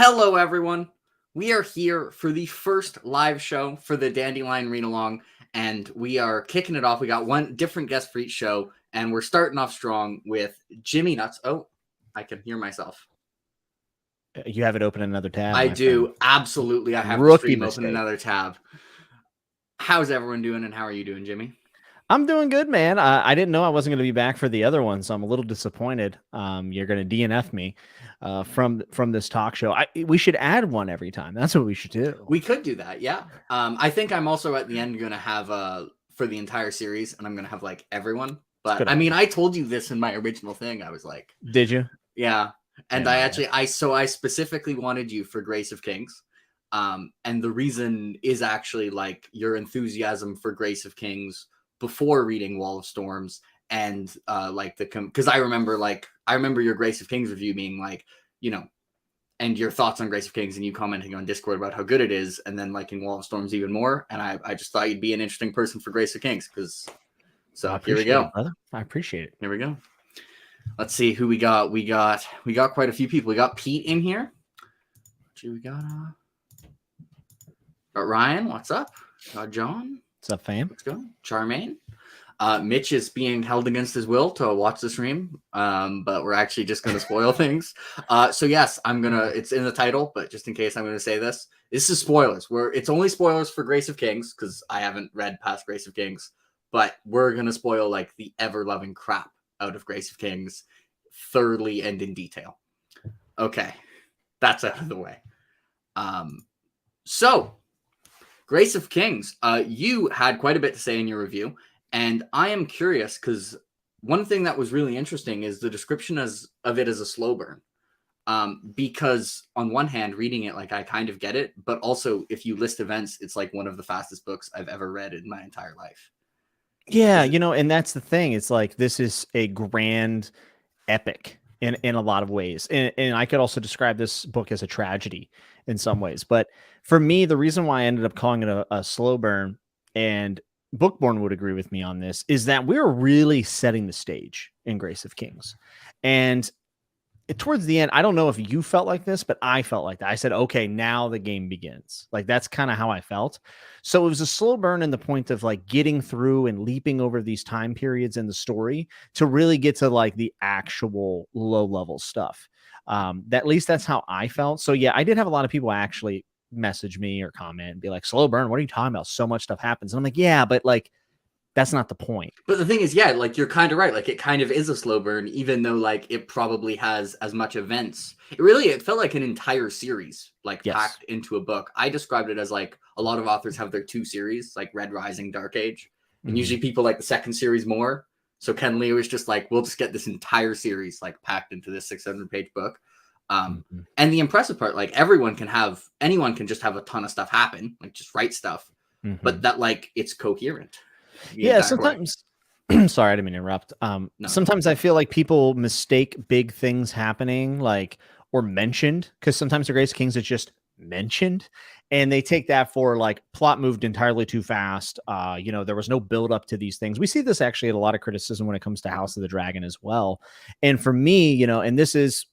Hello, everyone. We are here for the first live show for the Dandelion Read Along, and we are kicking it off. We got one different guest for each show, and we're starting off strong with Jimmy Nuts. Oh, I can hear myself. You have it open in another tab. I my do. friend. Absolutely. I have the Rookie stream mistake. open another tab. How's everyone doing, and how are you doing, Jimmy? I'm doing good, man. I didn't know I wasn't going to be back for the other one, so I'm a little disappointed. You're going to DNF me from this talk show. We should add one every time. That's what we should do. We could do that, yeah. I think I'm also at the end going to have for the entire series, and I'm going to have like everyone. But I mean, I told you this in my original thing. I was like, did you? Yeah. And yeah. I specifically wanted you for Grace of Kings. And the reason is actually like your enthusiasm for Grace of Kings before reading Wall of Storms, and like because I remember your Grace of Kings review being like, and your thoughts on Grace of Kings, and you commenting on Discord about how good it is, and then liking Wall of Storms even more. And I just thought you'd be an interesting person for Grace of Kings, here we go. Brother. I appreciate it. Here we go. Let's see who we got. We got quite a few people. We got Pete in here. We got Ryan. What's up? Got John. What's up, fam? Let's go. Charmaine. Mitch is being held against his will to watch the stream, but we're actually just going to spoil things. So yes, it's in the title, but just in case, I'm going to say this is spoilers. It's only spoilers for Grace of Kings, because I haven't read past Grace of Kings, but we're going to spoil like the ever-loving crap out of Grace of Kings thoroughly and in detail. Okay, that's out of the way. So Grace of Kings, you had quite a bit to say in your review, and I am curious because one thing that was really interesting is the description of it as a slow burn. Because on one hand, reading it, like I kind of get it, but also if you list events, it's like one of the fastest books I've ever read in my entire life. Yeah, and that's the thing. It's like this is a grand epic in a lot of ways. And I could also describe this book as a tragedy in some ways. But for me, the reason why I ended up calling it a slow burn, and Bookborn would agree with me on this, is that we're really setting the stage in Grace of Kings. And towards the end, I don't know if you felt like this, but I felt like that. I said, okay, now the game begins. Like that's kind of how I felt. So it was a slow burn in the point of like getting through and leaping over these time periods in the story to really get to like the actual low level stuff. At least that's how I felt. So yeah, I did have a lot of people actually message me or comment and be like, slow burn, what are you talking about? So much stuff happens. And I'm like, yeah, but like, that's not the point. But the thing is, yeah, like you're kind of right. Like it kind of is a slow burn, even though like it probably has as much events. It felt like an entire series, like packed into a book. I described it as like a lot of authors have their two series, like Red Rising, Dark Age. And usually people like the second series more. So Ken Liu is just like, we'll just get this entire series like packed into this 600-page book. And the impressive part, like anyone can just have a ton of stuff happen, like just write stuff, but that like it's coherent. Yeah, sometimes sorry, I didn't mean to interrupt. No. Sometimes I feel like people mistake big things happening like or mentioned, because sometimes the Grace of Kings is just mentioned, and they take that for like plot moved entirely too fast. There was no build up to these things. We see this actually at a lot of criticism when it comes to House of the Dragon as well. And for me, and this is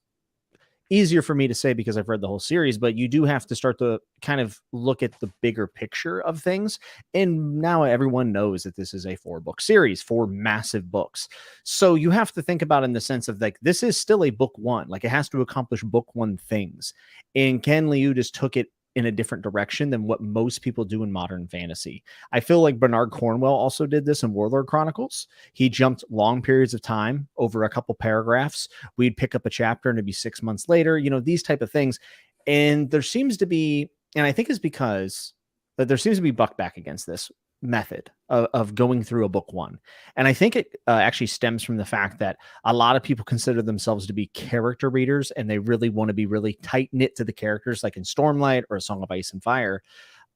easier for me to say because I've read the whole series, but you do have to start to kind of look at the bigger picture of things. And now everyone knows that this is a 4-book series, 4 massive books. So you have to think about it in the sense of like, this is still a book 1, like it has to accomplish book 1 things. And Ken Liu just took it in a different direction than what most people do in modern fantasy. I feel like Bernard Cornwell also did this in Warlord Chronicles. He jumped long periods of time over a couple paragraphs. We'd pick up a chapter and it'd be 6 months later, these type of things. And there seems to be, and I think it's because that there seems to be buck back against this method of going through a book 1. And I think it actually stems from the fact that a lot of people consider themselves to be character readers, and they really want to be really tight knit to the characters, like in Stormlight or A Song of Ice and Fire.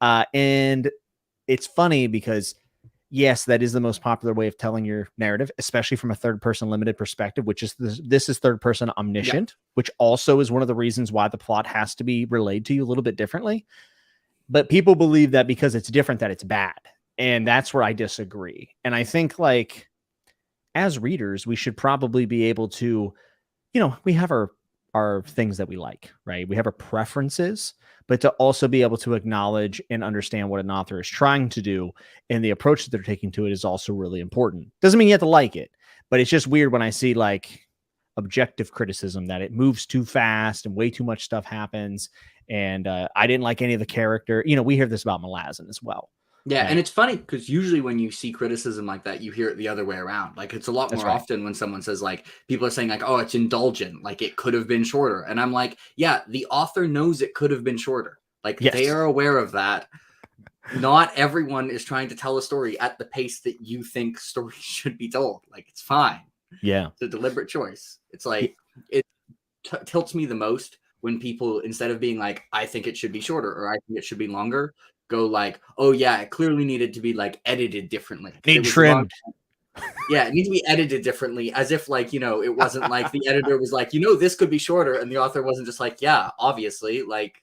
And it's funny because yes, that is the most popular way of telling your narrative, especially from a third person limited perspective, which is this is third person omniscient, which also is one of the reasons why the plot has to be relayed to you a little bit differently. But people believe that because it's different, that it's bad. And that's where I disagree. And I think like as readers, we should probably be able to, we have our are things that we like, right? We have our preferences, but to also be able to acknowledge and understand what an author is trying to do and the approach that they're taking to it is also really important. Doesn't mean you have to like it, but it's just weird when I see like objective criticism that it moves too fast and way too much stuff happens. And I didn't like any of the character. You know, we hear this about Malazan as well. Yeah, right? and it's funny because usually when you see criticism like that, you hear it the other way around. Like it's a lot more often when someone says like people are saying like, "Oh, it's indulgent," like it could have been shorter, and I'm like, yeah, the author knows it could have been shorter. Like they are aware of that. Not everyone is trying to tell a story at the pace that you think stories should be told. Like it's fine. Yeah, it's a deliberate choice. It's like it tilts me the most when people, instead of being like, "I think it should be shorter" or "I think it should be longer," go like, "Oh yeah, it clearly needed to be like edited differently. Need trimmed." Yeah, it needs to be edited differently, as if like, you know, it wasn't like the editor was like, you know, this could be shorter, and the author wasn't just like, yeah, obviously, like,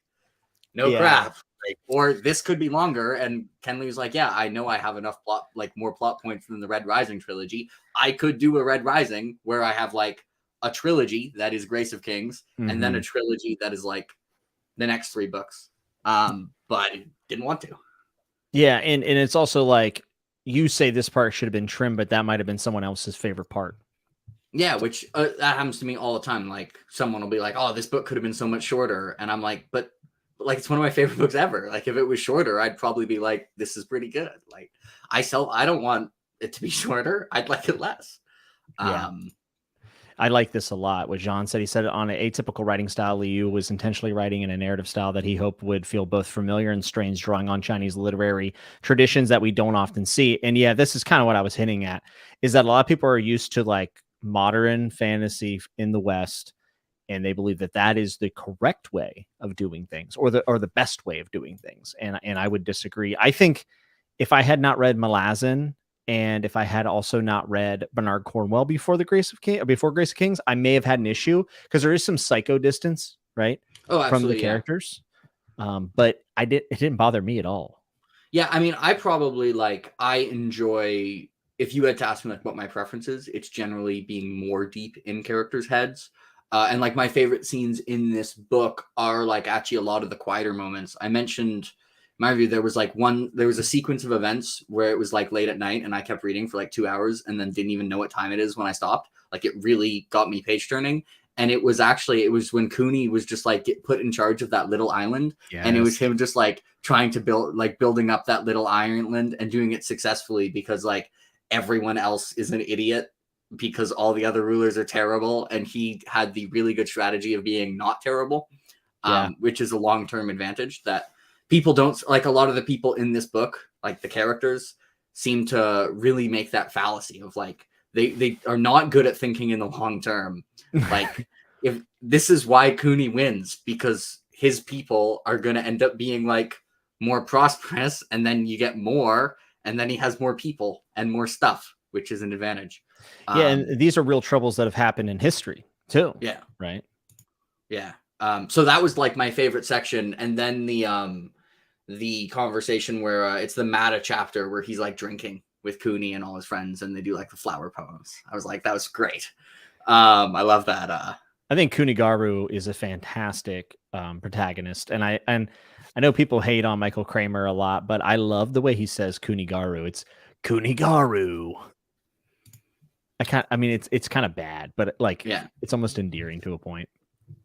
no crap. Like, or this could be longer, and Ken Liu's like, yeah, I know I have enough plot, like more plot points than the Red Rising trilogy. I could do a Red Rising where I have like a trilogy that is Grace of Kings, and then a trilogy that is like the next 3 books. But I didn't want to. Yeah, and it's also like you say this part should have been trimmed, but that might have been someone else's favorite part. Yeah, which that happens to me all the time. Like someone will be like, "Oh, this book could have been so much shorter," and I'm like, "But like it's one of my favorite books ever. Like if it was shorter, I'd probably be like, this is pretty good." Like I don't want it to be shorter. I'd like it less. Yeah. I like this a lot. What Jean said, he said on an atypical writing style, Liu was intentionally writing in a narrative style that he hoped would feel both familiar and strange, drawing on Chinese literary traditions that we don't often see. And yeah, this is kind of what I was hinting at, is that a lot of people are used to like modern fantasy in the West, and they believe that that is the correct way of doing things, or the best way of doing things. And I would disagree. I think if I had not read Malazan, and if I had also not read Bernard Cornwell before Grace of Kings, I may have had an issue because there is some psycho distance, right? From the characters. But it didn't bother me at all. Yeah, I mean, I enjoy, if you had to ask me like what my preference is, it's generally being more deep in characters' heads. And like my favorite scenes in this book are like actually a lot of the quieter moments. I mentioned my review, there was a sequence of events where it was like late at night and I kept reading for like 2 hours and then didn't even know what time it is when I stopped. Like it really got me page turning. And it was when Cooney was just like put in charge of that little island. Yes. And it was him just like trying to building up that little island and doing it successfully because like everyone else is an idiot because all the other rulers are terrible. And he had the really good strategy of being not terrible, which is a long-term advantage that people don't like. A lot of the people in this book, like the characters, seem to really make that fallacy of like, they are not good at thinking in the long term. Like if this is why Cooney wins, because his people are going to end up being like more prosperous, and then you get more, and then he has more people and more stuff, which is an advantage. Yeah, and these are real troubles that have happened in history too. Yeah. Right. Yeah. So that was like my favorite section, and then the conversation where it's the Mata chapter where he's like drinking with Cooney and all his friends, and they do like the flower poems. I was like, that was great. I love that. I think Kunigaru is a fantastic protagonist, and I know people hate on Michael Kramer a lot, but I love the way he says Kunigaru. It's Kunigaru. It's kind of bad, but like, it's almost endearing to a point.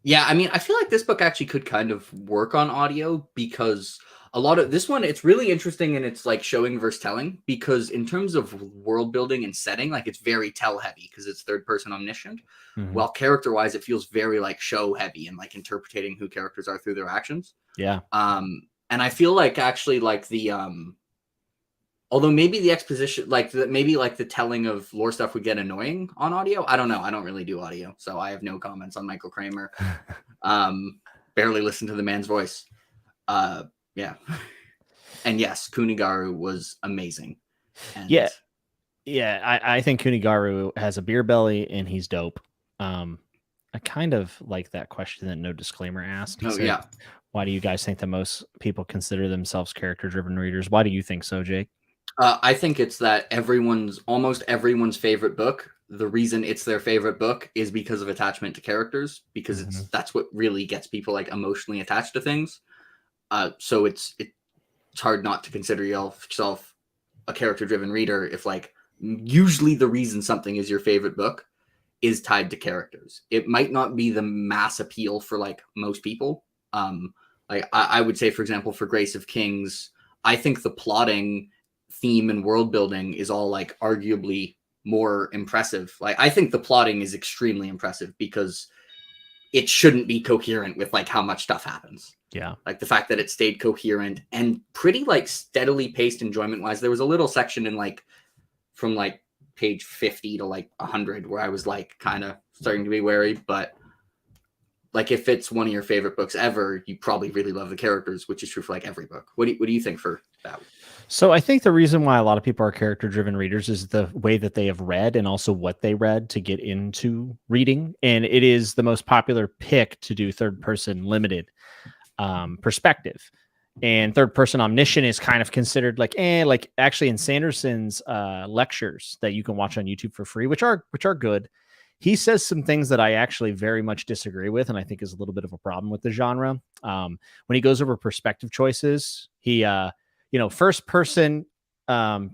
Yeah, I mean, I feel like this book actually could kind of work on audio because a lot of this one, it's really interesting and it's like showing versus telling, because in terms of world building and setting, like it's very tell heavy because it's third person omniscient. Mm-hmm. While character wise, it feels very like show heavy and like interpreting who characters are through their actions. Yeah. And I feel like actually like the although maybe the exposition, maybe the telling of lore stuff would get annoying on audio. I don't know. I don't really do audio, so I have no comments on Michael Kramer. Barely listen to the man's voice. Yeah. And yes, Kunigaru was amazing. And yeah. I think Kunigaru has a beer belly and he's dope. I kind of like that question that No Disclaimer asked. He said, why do you guys think that most people consider themselves character-driven readers? Why do you think so, Jake? I think it's that almost everyone's favorite book the reason it's their favorite book is because of attachment to characters, because that's what really gets people like emotionally attached to things. So it's hard not to consider yourself a character-driven reader if like usually the reason something is your favorite book is tied to characters. It might not be the mass appeal for like most people. Like I would say, for example, for Grace of Kings, I think the plotting, theme, and world building is all like arguably more impressive. Like I think the plotting is extremely impressive because it shouldn't be coherent with like how much stuff happens. Yeah. Like the fact that it stayed coherent and pretty like steadily paced enjoyment wise. There was a little section in like from like page 50 to like 100 where I was like kind of starting to be wary, but like if it's one of your favorite books ever, you probably really love the characters, which is true for like every book. What do you think for that? So I think the reason why a lot of people are character driven readers is the way that they have read and also what they read to get into reading. And it is the most popular pick to do third person limited perspective. And third person omniscient is kind of considered like actually in Sanderson's lectures that you can watch on YouTube for free, which are good. He says some things that I actually very much disagree with, and I think is a little bit of a problem with the genre. When he goes over perspective choices, he first person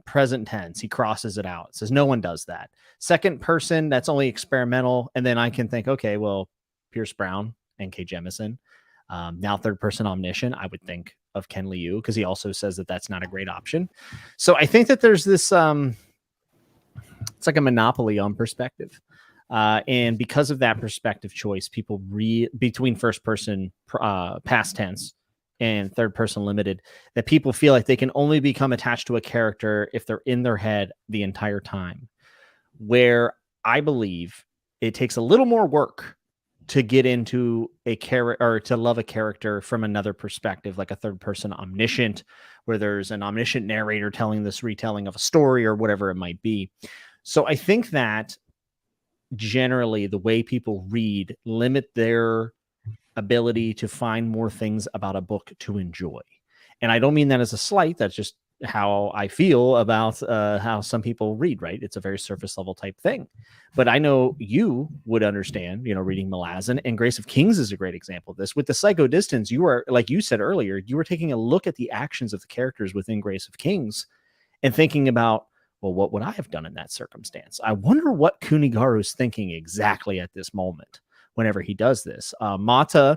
present tense, he crosses it out, says no one does that. Second person, that's only experimental. And then I can think, okay, well, Pierce Brown and K. Jemisin. Now third person omniscient, I would think of Ken Liu, because he also says that that's not a great option. So I think that there's this it's like a monopoly on perspective, and because of that perspective choice, people between first person past tense and third person limited, that people feel like they can only become attached to a character if they're in their head the entire time, where I believe it takes a little more work to get into a character or to love a character from another perspective, like a third person omniscient, where there's an omniscient narrator telling this retelling of a story or whatever it might be. So I think that generally the way people read limit their ability to find more things about a book to enjoy. And I don't mean that as a slight. That's just how I feel about how some people read, right? It's a very surface level type thing. But I know you would understand, reading Malazan, and Grace of Kings is a great example of this. With the Psycho Distance, you were, like you said earlier, you were taking a look at the actions of the characters within Grace of Kings and thinking about, well, what would I have done in that circumstance? I wonder what Kunigaru's thinking exactly at this moment whenever he does this. Mata,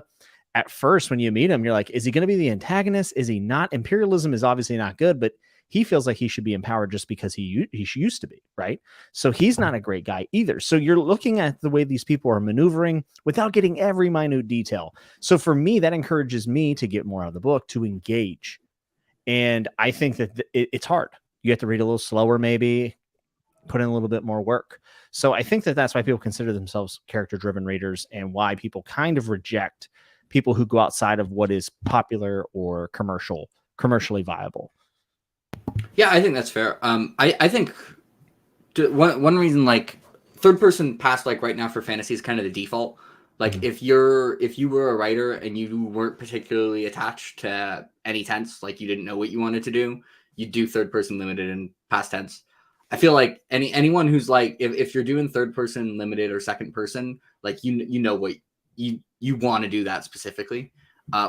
at first, when you meet him, you're like, is he going to be the antagonist? Is he not? Imperialism is obviously not good, but he feels like he should be empowered just because he used to be, right? So he's not a great guy either. So you're looking at the way these people are maneuvering without getting every minute detail. So for me, that encourages me to get more out of the book, to engage. And I think that it's hard. You have to read a little slower, maybe put in a little bit more work. So I think that that's why people consider themselves character-driven readers, and why people kind of reject people who go outside of what is popular or commercially viable. Yeah, I think that's fair. I think one reason, like, third person past, like right now for fantasy, is kind of the default. Like if you were a writer and you weren't particularly attached to any tense, like you didn't know what you wanted to do, you'd do third person limited and past tense. I feel like anyone who's like, if you're doing third person limited or second person, like you know what you want to do that specifically.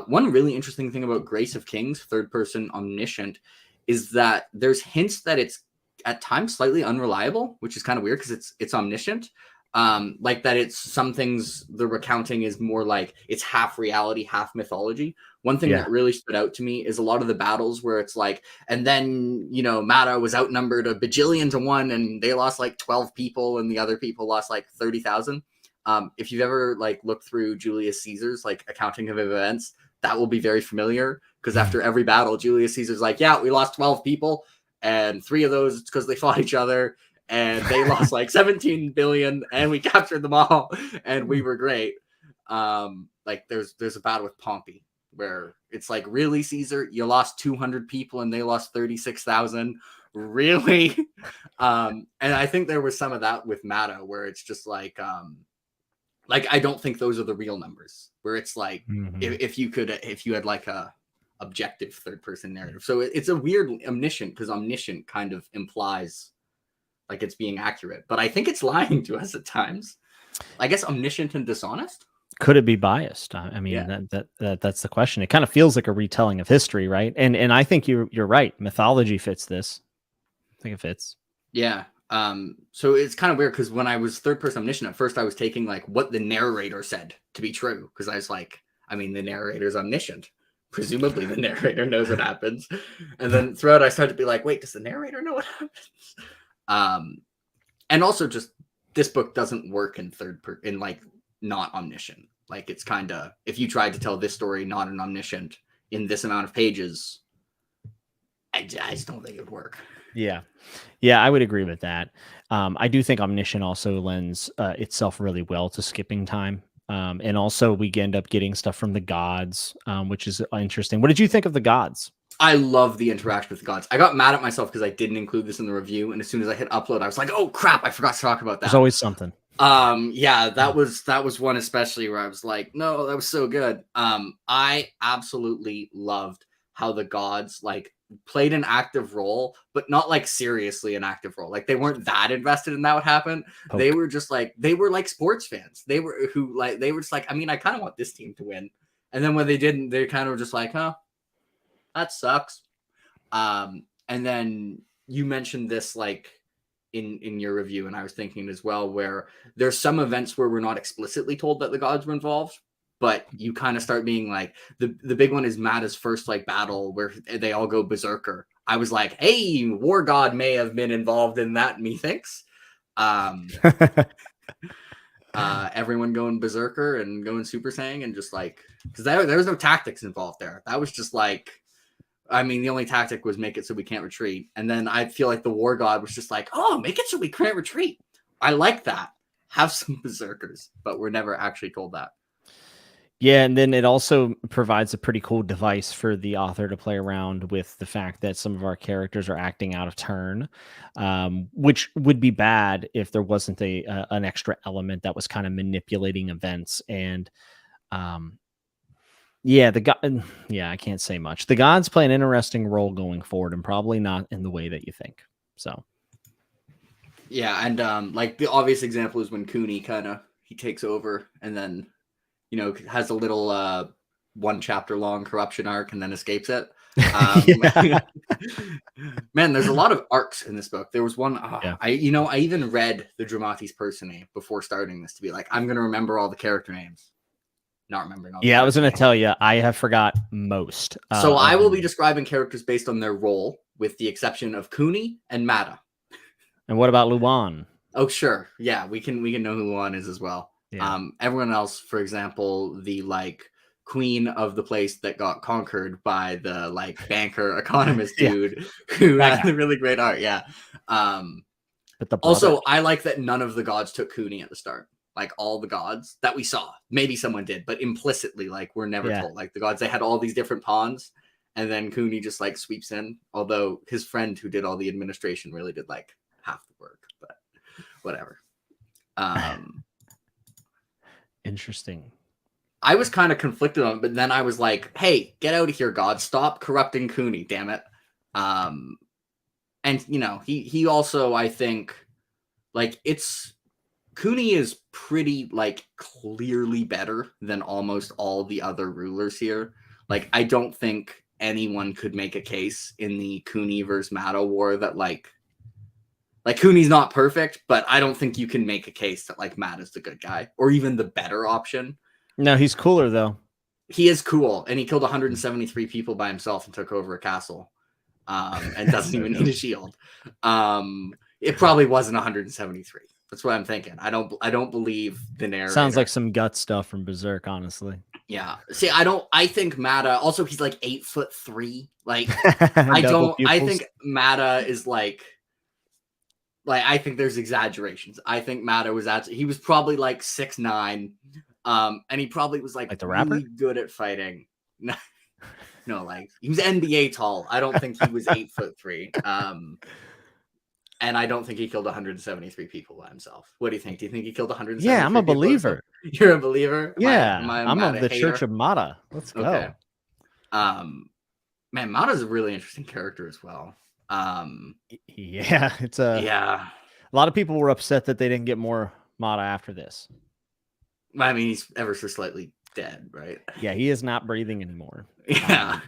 One really interesting thing about Grace of Kings, third person omniscient, is that there's hints that it's at times slightly unreliable, which is kind of weird because it's omniscient. Like that it's some things the recounting is more like it's half reality, half mythology. One thing that really stood out to me is a lot of the battles where it's like, and then, Mata was outnumbered a bajillion to one and they lost like 12 people and the other people lost like 30,000. If you've ever like looked through Julius Caesar's like accounting of events, that will be very familiar, because after every battle, Julius Caesar's like, yeah, we lost 12 people and 3 of those it's because they fought each other. And they lost like 17 billion and we captured them all and we were great. Like there's a battle with Pompey where it's like, really, Caesar, you lost 200 people and they lost 36,000. Really? And I think there was some of that with Mata where it's just like I don't think those are the real numbers, where it's like, if you had like a objective third person narrative. So it's a weird omniscient, because omniscient kind of implies like it's being accurate, but I think it's lying to us at times. I guess omniscient and dishonest. Could it be biased? I mean, that's the question. It kind of feels like a retelling of history, right? And I think you're right. Mythology fits this. I think it fits. Yeah. So it's kind of weird because when I was third person omniscient, at first I was taking like what the narrator said to be true, because I was like, I mean, the narrator's omniscient. Presumably the narrator knows what happens. And then throughout I started to be like, wait, does the narrator know what happens? And also just this book doesn't work in in like not omniscient. Like it's kind of, if you tried to tell this story not an omniscient in this amount of pages, I just don't think it would work. Yeah, I would agree with that. I do think omniscient also lends itself really well to skipping time. And also we end up getting stuff from the gods, which is interesting. What did you think of the gods? I love the interaction with the gods. I got mad at myself because I didn't include this in the review, and as soon as I hit upload, I was like, "Oh crap! I forgot to talk about that." There's always something. Yeah, that was one especially where I was like, "No, that was so good." I absolutely loved how the gods like played an active role, but not like seriously an active role. Like they weren't that invested in that would happen. Poke. They were just like sports fans. They were just like, I mean, I kind of want this team to win, and then when they didn't, they kind of were just like, "Huh, that sucks." And then you mentioned this like in your review, and I was thinking as well, where there's some events where we're not explicitly told that the gods were involved, but you kind of start being like, the big one is Mada's first like battle where they all go berserker. I was like, hey, War God may have been involved in that, methinks. Everyone going berserker and going Super Saiyan, and just like, because there was no tactics involved there. That was just like, I mean, the only tactic was make it so we can't retreat. And then I feel like the War God was just like, oh, make it so we can't retreat. I like that. Have some berserkers, but we're never actually told that. Yeah, and then it also provides a pretty cool device for the author to play around with the fact that some of our characters are acting out of turn, which would be bad if there wasn't an extra element that was kind of manipulating events. And I can't say much. The gods play an interesting role going forward, and probably not in the way that you think. So, yeah, and like the obvious example is when Cooney he takes over, and then has a little 1 chapter long corruption arc, and then escapes it. Man, there's a lot of arcs in this book. There was one. I even read the Dramatis Personae before starting this to be like, I'm gonna remember all the character names. Not remembering all the I was going to tell you, I have forgot most. So I will be describing characters based on their role, with the exception of Cooney and Mada. And what about Luan? Oh, sure. Yeah, we can know who Luan is as well. Yeah. Everyone else, for example, the like queen of the place that got conquered by the like banker economist dude who had the really great art. Yeah. But also, I like that none of the gods took Cooney at the start. Like all the gods that we saw, maybe someone did, but implicitly, like we're never told. Like the gods, they had all these different pawns, and then Cooney just like sweeps in. Although his friend who did all the administration really did like half the work, but whatever. Interesting. I was kind of conflicted on it, but then I was like, hey, get out of here, God. Stop corrupting Cooney, damn it. And he also, I think, like Cooney is pretty like clearly better than almost all the other rulers here. Like I don't think anyone could make a case in the Cooney versus Mada war that like Cooney's not perfect, but I don't think you can make a case that like Mada's the good guy or even the better option. No, he's cooler though. He is cool, and he killed 173 people by himself and took over a castle, and doesn't even need a shield. It probably wasn't 173. That's what I'm thinking. I don't believe the narrator. Sounds like some gut stuff from Berserk, honestly. Yeah. See, I think Mada, also he's like 8'3". Like I think Mada is like I think there's exaggerations. I think Mada he was probably like 6'9", and he probably was like the rapper? really good at fighting. No, like he was NBA tall. I don't think he was 8'3". And I don't think he killed 173 people by himself. What do you think? Do you think he killed 173 Yeah, I'm a believer. You're a believer? Yeah, I'm of the Church of Mada. Let's go. Okay. Man, Mada's a really interesting character as well. Yeah, it's a... Yeah. A lot of people were upset that they didn't get more Mata after this. I mean, he's ever so slightly dead, right? Yeah, he is not breathing anymore. Yeah.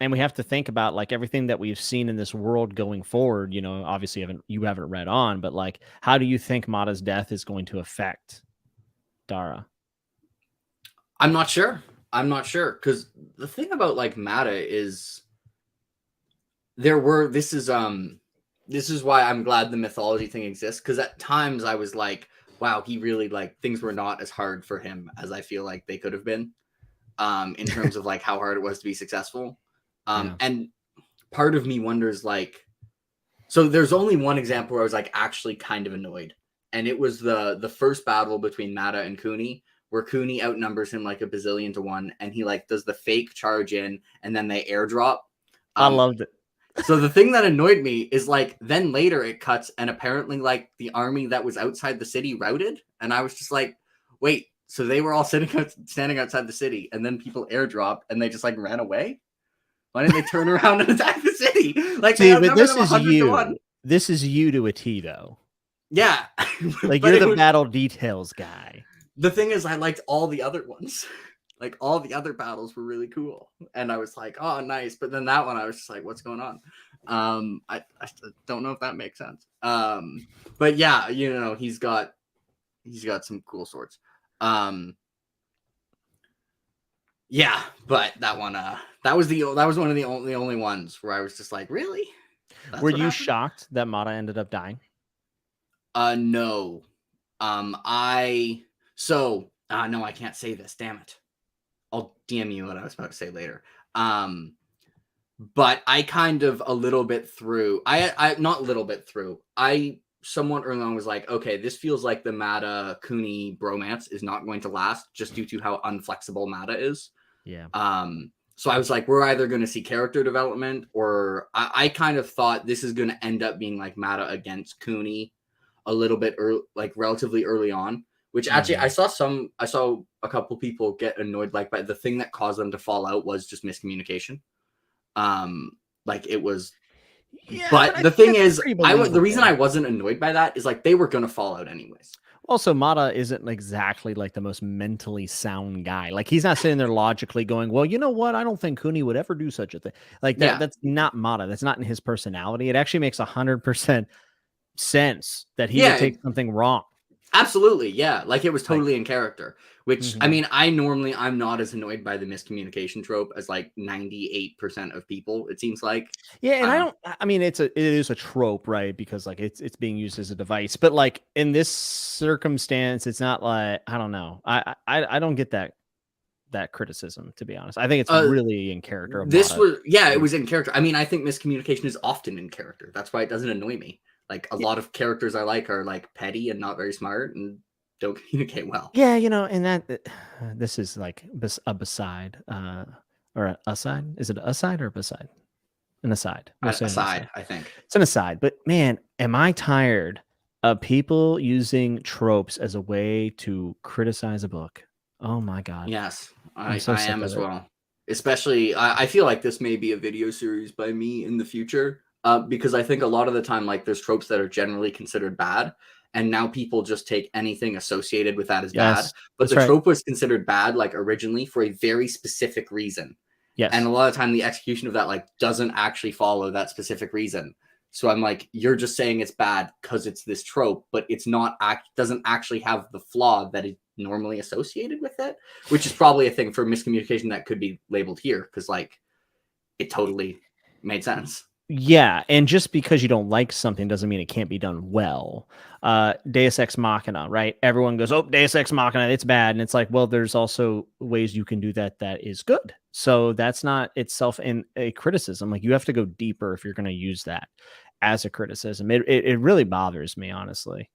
And we have to think about like everything that we've seen in this world going forward. You know, obviously you haven't read on, but like, how do you think Mata's death is going to affect Dara? I'm not sure. Because the thing about like Mata is this is why I'm glad the mythology thing exists. Because at times I was like, wow, he really like things were not as hard for him as I feel like they could have been. In terms of like how hard it was to be successful. And part of me wonders like, so there's only one example where I was like actually kind of annoyed. And it was the first battle between Mata and Cooney, where Cooney outnumbers him like a bazillion to one. And he like does the fake charge in and then they airdrop. I loved it. So the thing that annoyed me is like, then later it cuts and apparently like the army that was outside the city routed. And I was just like, wait, so they were all standing outside the city, and then people airdropped, and they just like ran away. Why didn't they turn around and attack the city? Like, see, but this is you. This is you to a T, though. Yeah, like you're the battle details guy. The thing is, I liked all the other ones. Like all the other battles were really cool, and I was like, oh, nice. But then that one, I was just like, what's going on? I don't know if that makes sense. But yeah, you know, he's got some cool swords. Yeah, but that one that was one of the only ones where I was just like, really? Were you shocked that Mata ended up dying? No. No, I can't say this, damn it. I'll DM you what I was about to say later. But I kind of a little bit through. I not a little bit through. I somewhat early on was like, okay, this feels like the Mata Cooney bromance is not going to last just due to how unflexible Mata is. Yeah. So I was like, we're either going to see character development, or I kind of thought this is going to end up being like Mata against Cooney a little bit like relatively early on, which actually I saw a couple people get annoyed, like, but the thing that caused them to fall out was just miscommunication. Like it was. Yeah, but the thing is, the reason I wasn't annoyed by that is like they were going to fall out anyways. Also, Mata isn't exactly like the most mentally sound guy. Like he's not sitting there logically going, well, you know what? I don't think Cooney would ever do such a thing. Like that, that's not Mata. That's not in his personality. It actually makes 100% sense that he would take something wrong. Absolutely. Yeah. Like it was totally in character, which I mean, I'm not as annoyed by the miscommunication trope as like 98% of people, it seems like. Yeah. And I mean, it is a trope, right? Because like it's being used as a device, but like in this circumstance, it's not like, I don't know. I don't get that criticism, to be honest. I think it's really in character. It was in character. I mean, I think miscommunication is often in character. That's why it doesn't annoy me. Like a lot of characters I like are like petty and not very smart and don't communicate well. Yeah, you know, and that this is like a beside or an aside. Is it an aside or a beside? An aside. Aside, I think. It's an aside. But man, am I tired of people using tropes as a way to criticize a book? Oh my God. Yes, I am as well. Especially, I feel like this may be a video series by me in the future. Because I think a lot of the time, like there's tropes that are generally considered bad, and now people just take anything associated with that as bad. But the trope was considered bad, like originally, for a very specific reason. Yes. And a lot of time, the execution of that like doesn't actually follow that specific reason. So I'm like, you're just saying it's bad because it's this trope, but it's not doesn't actually have the flaw that is normally associated with it, which is probably a thing for miscommunication that could be labeled here because like it totally made sense. Yeah, and just because you don't like something doesn't mean it can't be done well. Deus Ex Machina, right? Everyone goes, oh, Deus Ex Machina, it's bad. And it's like, well, there's also ways you can do that is good. So that's not itself in a criticism. Like you have to go deeper if you're going to use that as a criticism. It really bothers me, honestly.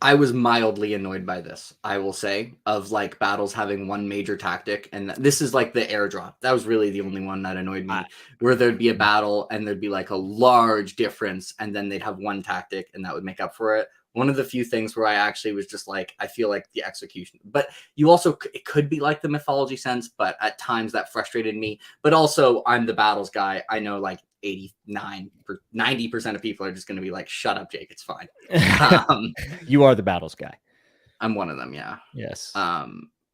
I was mildly annoyed by this, I will say, of like battles having one major tactic. And this is like the airdrop. That was really the only one that annoyed me, where there'd be a battle and there'd be like a large difference. And then they'd have one tactic and that would make up for it. One of the few things where I actually was just like, I feel like the execution, but you also, it could be like the mythology sense, but at times that frustrated me. But also I'm the battles guy. I know like 90% of people are just going to be like, shut up, Jake, it's fine. You are the battles guy. I'm one of them, yeah. Yes.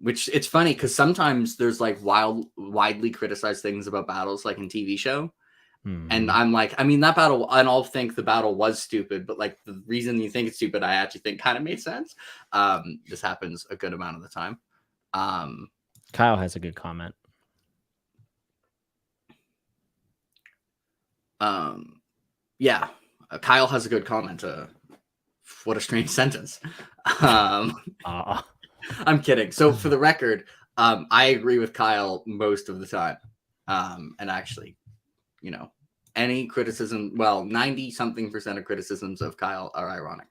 Which it's funny because sometimes there's like widely criticized things about battles, like in TV show. And I'm like, I mean, that battle, and I'll think the battle was stupid, but like the reason you think it's stupid, I actually think kind of made sense. This happens a good amount of the time. Kyle has a good comment. Yeah, Kyle has a good comment. What a strange sentence. I'm kidding. So for the record, I agree with Kyle most of the time. And actually, you know, any criticism, well, 90-something% of criticisms of Kyle are ironic.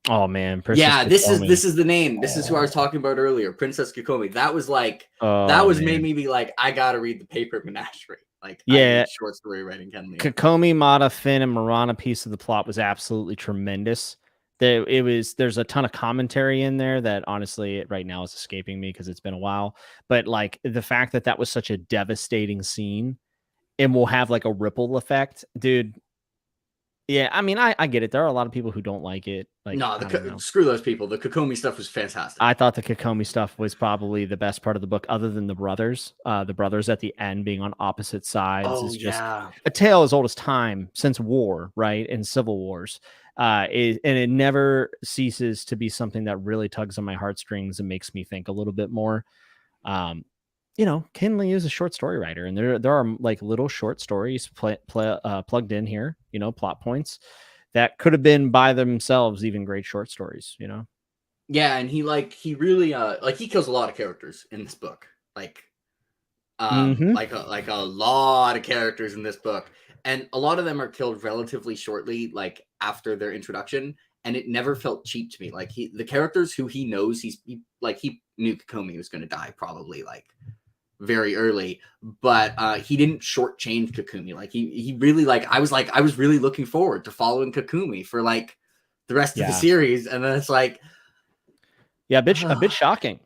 Oh man, Princess Kokomi. This is the name. This is who I was talking about earlier, Princess Kokomi. That was like made me be like, I gotta read the Paper Menagerie. Like, yeah, short story writing Ken Liu. Kokomi, Mata, Finn, and Marana piece of the plot was absolutely tremendous. There's a ton of commentary in there that honestly right now is escaping me because it's been a while. But like the fact that was such a devastating scene and will have like a ripple effect, dude. Yeah, I mean, I get it. There are a lot of people who don't like it. Like, no, screw those people. The Kokomi stuff was fantastic. I thought the Kokomi stuff was probably the best part of the book, other than the brothers. The brothers at the end being on opposite sides is just a tale as old as time, since war, right? And civil wars. And it never ceases to be something that really tugs on my heartstrings and makes me think a little bit more. You know, Ken Liu is a short story writer, and there are like little short stories plugged in here, you know, plot points that could have been by themselves even great short stories, you know? Yeah, and he really he kills a lot of characters in this book. Like a lot of characters in this book. And a lot of them are killed relatively shortly, like after their introduction, and it never felt cheap to me. Like the characters who he knows, he knew Kokomi was gonna die probably like very early, but he didn't shortchange Kokomi. Like he really I was really looking forward to following Kokomi for like the rest of the series, and then it's like, yeah, a bit shocking.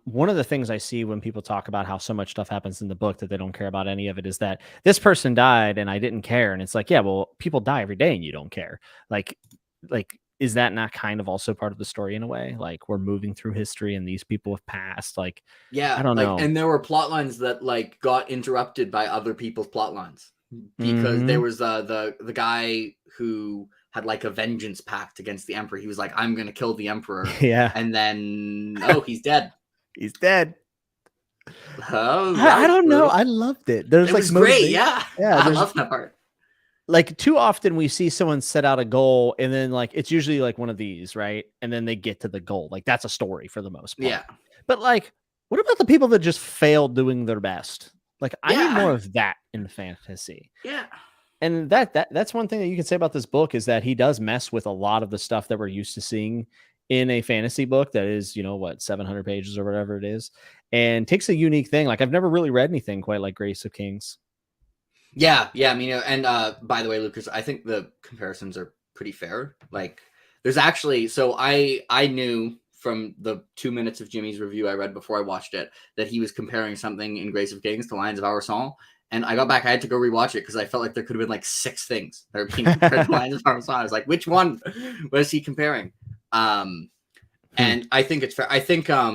One of the things I see when people talk about how so much stuff happens in the book that they don't care about any of it is that this person died and I didn't care, and it's like, yeah, well, people die every day and you don't care. Like. Is that not kind of also part of the story in a way? Like we're moving through history and these people have passed. Like, yeah, I don't know. And there were plot lines that like got interrupted by other people's plot lines because there was the guy who had like a vengeance pact against the emperor. He was like, I'm going to kill the emperor. Yeah. And then, he's dead. He's dead. Oh, I don't know. I loved it. It was great. Yeah. I love that part. Like too often we see someone set out a goal and then like it's usually like one of these, right? And then they get to the goal. Like that's a story for the most part. Yeah. But like, what about the people that just failed doing their best? Like I need more of that in fantasy. Yeah. And that's one thing that you can say about this book is that he does mess with a lot of the stuff that we're used to seeing in a fantasy book that is, 700 pages or whatever it is, and takes a unique thing. Like I've never really read anything quite like Grace of Kings. Yeah, I mean, and by the way, Lucas, I think the comparisons are pretty fair. Like, there's actually, so I knew from the 2 minutes of Jimmy's review I read before I watched it that he was comparing something in Grace of Kings to Lions of Our Song, and I got back, I had to go rewatch it because I felt like there could have been like 6 things that are being compared to Lions of Our Song. I was like, which one was he comparing? And I think it's fair. I think, I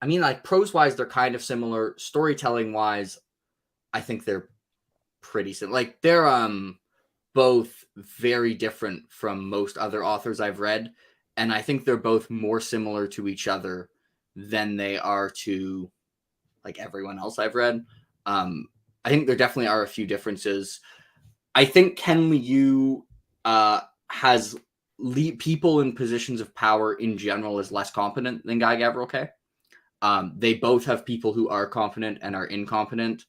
mean, like prose wise, they're kind of similar. Storytelling wise, I think they're pretty similar. Like they're both very different from most other authors I've read, and I think they're both more similar to each other than they are to like everyone else I've read. I think there definitely are a few differences. I think Ken Liu has people in positions of power in general is less competent than Guy Gavriel Kay. They both have people who are competent and are incompetent.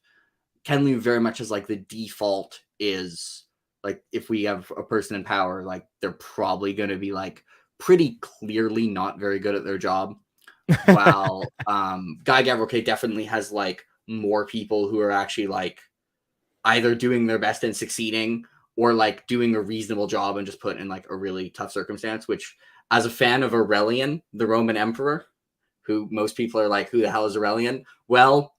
Ken Liu very much is like the default is like if we have a person in power, like they're probably going to be like pretty clearly not very good at their job. While Guy Gavriel Kay definitely has like more people who are actually like either doing their best and succeeding or like doing a reasonable job and just put in like a really tough circumstance, which as a fan of Aurelian, the Roman emperor, who most people are like, who the hell is Aurelian? Well,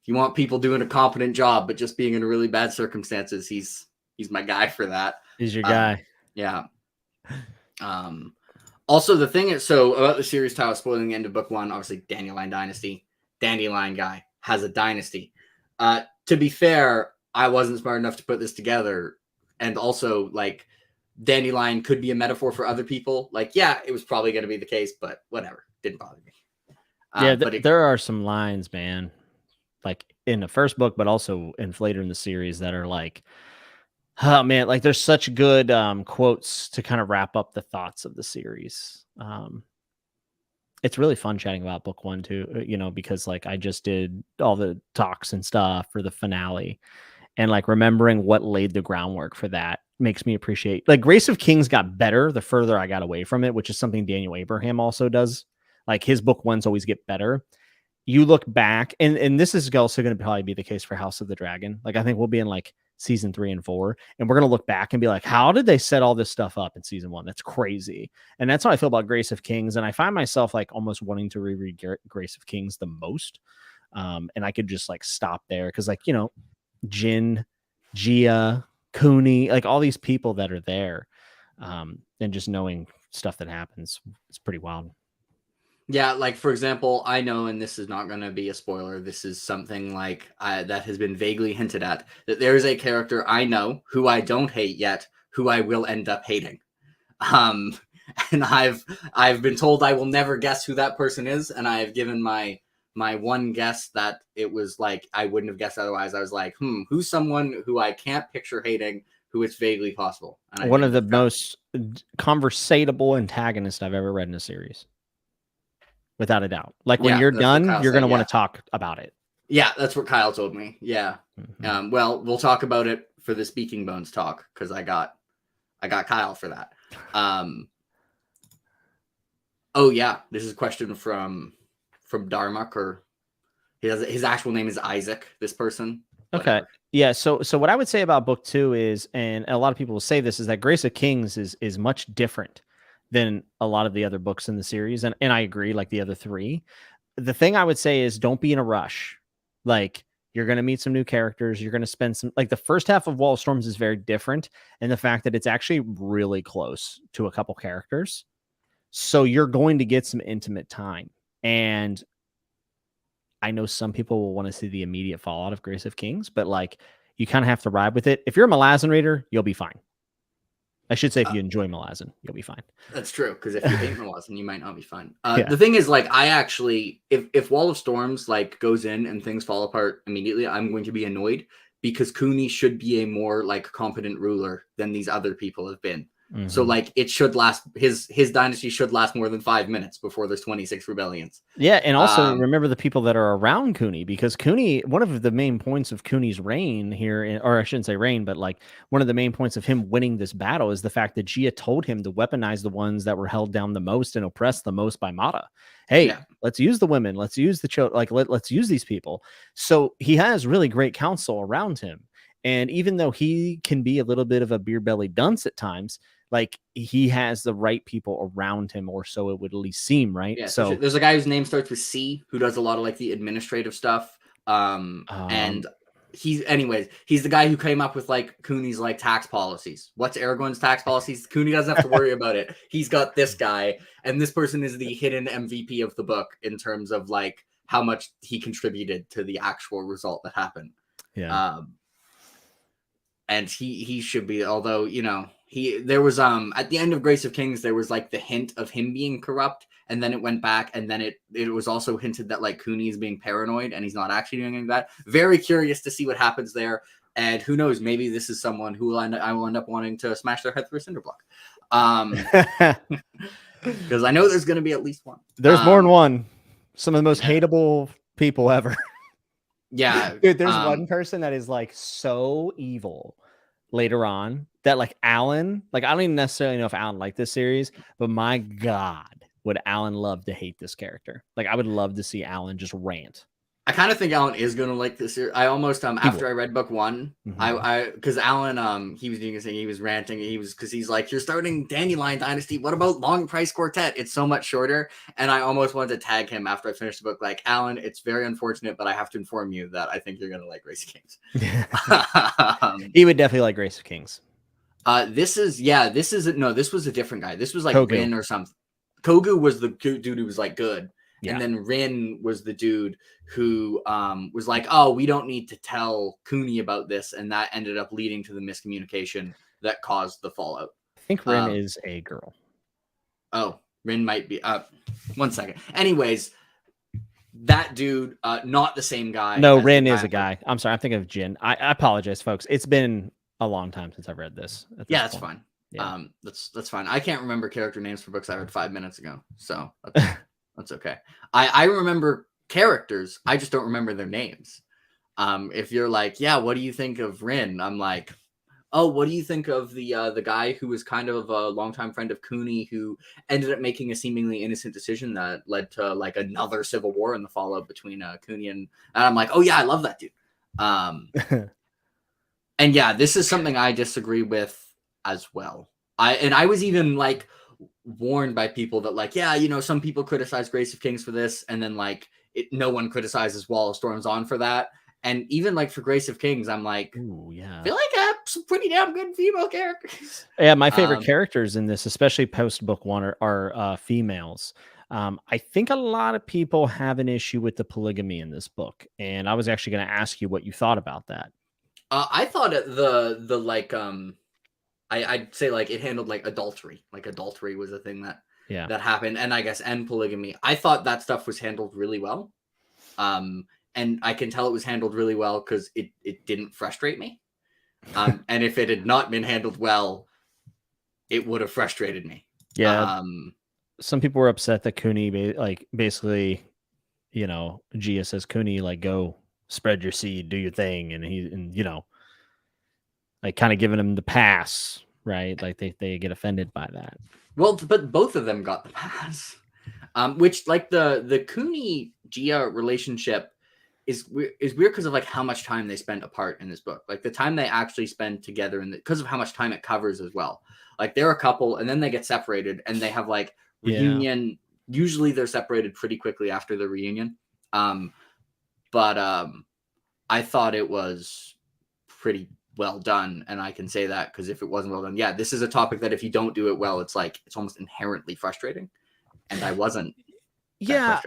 if you want people doing a competent job, but just being in really bad circumstances, he's my guy for that. He's your guy. Yeah. Also, the thing is, so about the series title, spoiling the end of book 1, obviously Dandelion Dynasty. Dandelion guy has a dynasty. To be fair, I wasn't smart enough to put this together. And also, like, Dandelion could be a metaphor for other people. Like, yeah, it was probably going to be the case, but whatever. Didn't bother me. But there are some lines, man, like in the first book, but also later in the series that are like, oh man, like there's such good quotes to kind of wrap up the thoughts of the series. It's really fun chatting about book 1 too, you know, because like I just did all the talks and stuff for the finale, and like remembering what laid the groundwork for that makes me appreciate, like, Grace of Kings got better the further I got away from it, which is something Daniel Abraham also does. Like his book 1s always get better. You look back, and this is also going to probably be the case for House of the Dragon. Like I think we'll be in like season 3 and 4, and we're going to look back and be like, how did they set all this stuff up in season 1? That's crazy. And that's how I feel about Grace of Kings. And I find myself like almost wanting to reread Grace of Kings the most. And I could just like stop there because, like, you know, Jin, Gia, Cooney, like all these people that are there, and just knowing stuff that happens, it's pretty wild. Yeah, like for example, I know, and this is not going to be a spoiler, this is something like that has been vaguely hinted at, that there is a character I know who I don't hate yet, who I will end up hating. And I've been told I will never guess who that person is, and I have given my one guess that it was like I wouldn't have guessed otherwise. I was like, who's someone who I can't picture hating, who it's vaguely possible. And one of the most conversatable antagonists I've ever read in a series. Without a doubt. Like when you're done, you're going to want to talk about it. Yeah, that's what Kyle told me. Yeah. Mm-hmm. Well, we'll talk about it for the Speaking Bones talk because I got Kyle for that. Oh yeah, this is a question from Darmok, or his actual name is Isaac. This person. Whatever. Okay. Yeah. So what I would say about book 2 is, and a lot of people will say this, is that Grace of Kings is much different than a lot of the other books in the series. And I agree, like the other 3. The thing I would say is don't be in a rush. Like you're going to meet some new characters. You're going to spend some, like the first half of Wall of Storms is very different in the fact that it's actually really close to a couple characters. So you're going to get some intimate time. And I know some people will want to see the immediate fallout of Grace of Kings, but like you kind of have to ride with it. If you're a Malazan reader, you'll be fine. I should say if you enjoy Malazan, you'll be fine. That's true, because if you hate Malazan, you might not be fine. The thing is, like, I actually, if Wall of Storms like goes in and things fall apart immediately, I'm going to be annoyed because Cooney should be a more like competent ruler than these other people have been. Mm-hmm. So like it should last, his dynasty should last more than 5 minutes before there's 26 rebellions. Yeah, and also remember the people that are around Cooney, because Cooney, one of the main points of Cooney's reign here, or I shouldn't say reign, but like one of the main points of him winning this battle is the fact that Gia told him to weaponize the ones that were held down the most and oppressed the most by Mata. Hey, let's use the women, let's use the children, like let's use these people. So he has really great counsel around him. And even though he can be a little bit of a beer belly dunce at times, like he has the right people around him, or so it would at least seem, right? Yeah, so there's a guy whose name starts with C who does a lot of like the administrative stuff. And he's the guy who came up with like Cooney's like tax policies. What's Aragorn's tax policies? Cooney doesn't have to worry about it. He's got this guy, and this person is the hidden MVP of the book in terms of like how much he contributed to the actual result that happened. Yeah. And he should be, although, you know, there was at the end of Grace of Kings, there was like the hint of him being corrupt, and then it went back, and then it was also hinted that like Cooney is being paranoid and he's not actually doing any of that. Very curious to see what happens there, and who knows, maybe this is someone who I will end up wanting to smash their head through a cinder block. Because I know there's going to be at least one. There's more than one. Some of the most hateable people ever. Yeah, dude, there's one person that is like so evil later on that like Alan, like I don't even necessarily know if Alan liked this series, but my God, would Alan love to hate this character. Like I would love to see Alan just rant. I kind of think Alan is gonna like this series. I almost after I read book 1, I because Alan he was doing his thing, he was ranting, because he's like, you're starting Dandelion Dynasty. What about Long Price Quartet? It's so much shorter. And I almost wanted to tag him after I finished the book, like, Alan, it's very unfortunate, but I have to inform you that I think you're gonna like Grace of Kings. He would definitely like Grace of Kings. This was a different guy. This was like Kogu. Rin or something. Kogu was the dude who was like good. Yeah. And then Rin was the dude who was like, oh, we don't need to tell Cooney about this. And that ended up leading to the miscommunication that caused the fallout. I think Rin is a girl. Oh, Rin might be. One second. Anyways, that dude, not the same guy. No, Rin is a guy. I'm sorry. I'm thinking of Jin. I apologize, folks. It's been a long time since I've read this. Yeah, that's fine. Yeah. That's fine. I can't remember character names for books I read 5 minutes ago. So that's okay. I remember characters. I just don't remember their names. If you're like, yeah, what do you think of Rin? I'm like, oh, what do you think of the guy who was kind of a longtime friend of Cooney who ended up making a seemingly innocent decision that led to like another civil war in the fallout between Cooney and I'm like, oh yeah, I love that dude. And yeah, this is something I disagree with as well. I was even like warned by people that like, yeah, some people criticize Grace of Kings for this, and then like no one criticizes Wall of Storms on for that. And even like for Grace of Kings, I'm like, ooh, yeah, I feel like I have some pretty damn good female characters. Yeah, my favorite characters in this, especially post book 1, are females. I think a lot of people have an issue with the polygamy in this book, and I was actually going to ask you what you thought about that. I thought the like I'd say like it handled like adultery. Like adultery was a thing that happened, and I guess and polygamy. I thought that stuff was handled really well. And I can tell it was handled really well because it didn't frustrate me. And if it had not been handled well, it would have frustrated me. Yeah. Some people were upset that Cooney basically, Gia says, Cooney, like, go spread your seed, do your thing, and like kind of giving him the pass, right? Like they get offended by that. Well, but both of them got the pass. Which like the Cooney Gia relationship is weird because of like how much time they spend apart in this book. Like the time they actually spend together, and because of how much time it covers as well. Like they're a couple, and then they get separated, and they have like reunion. Yeah. Usually they're separated pretty quickly after the reunion. But I thought it was pretty well done, and I can say that because if it wasn't well done, yeah, this is a topic that if you don't do it well, it's like it's almost inherently frustrating. And I wasn't. Yeah,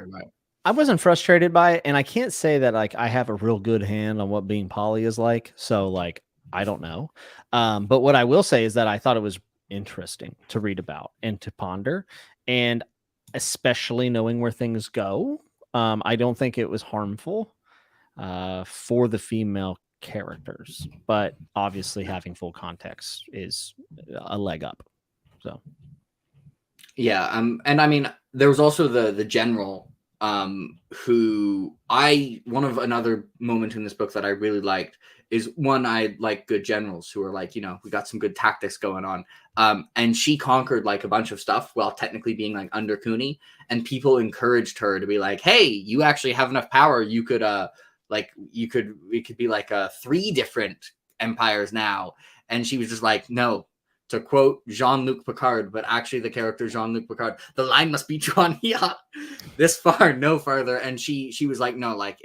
I wasn't frustrated by it, and I can't say that like I have a real good hand on what being poly is like. So like I don't know. But what I will say is that I thought it was interesting to read about and to ponder, and especially knowing where things go. I don't think it was harmful for the female characters, but obviously having full context is a leg up. So. Yeah, and I mean, there was also the general, who one of another moment in this book that I really liked is one, I like good generals who are like, we got some good tactics going on. And she conquered like a bunch of stuff while technically being like under Cooney, and people encouraged her to be like, hey, you actually have enough power. You could, it could be like 3 different empires now. And she was just like, no. To quote Jean-Luc Picard, but actually the character Jean-Luc Picard, the line must be drawn this far, no further. And she was like, no, like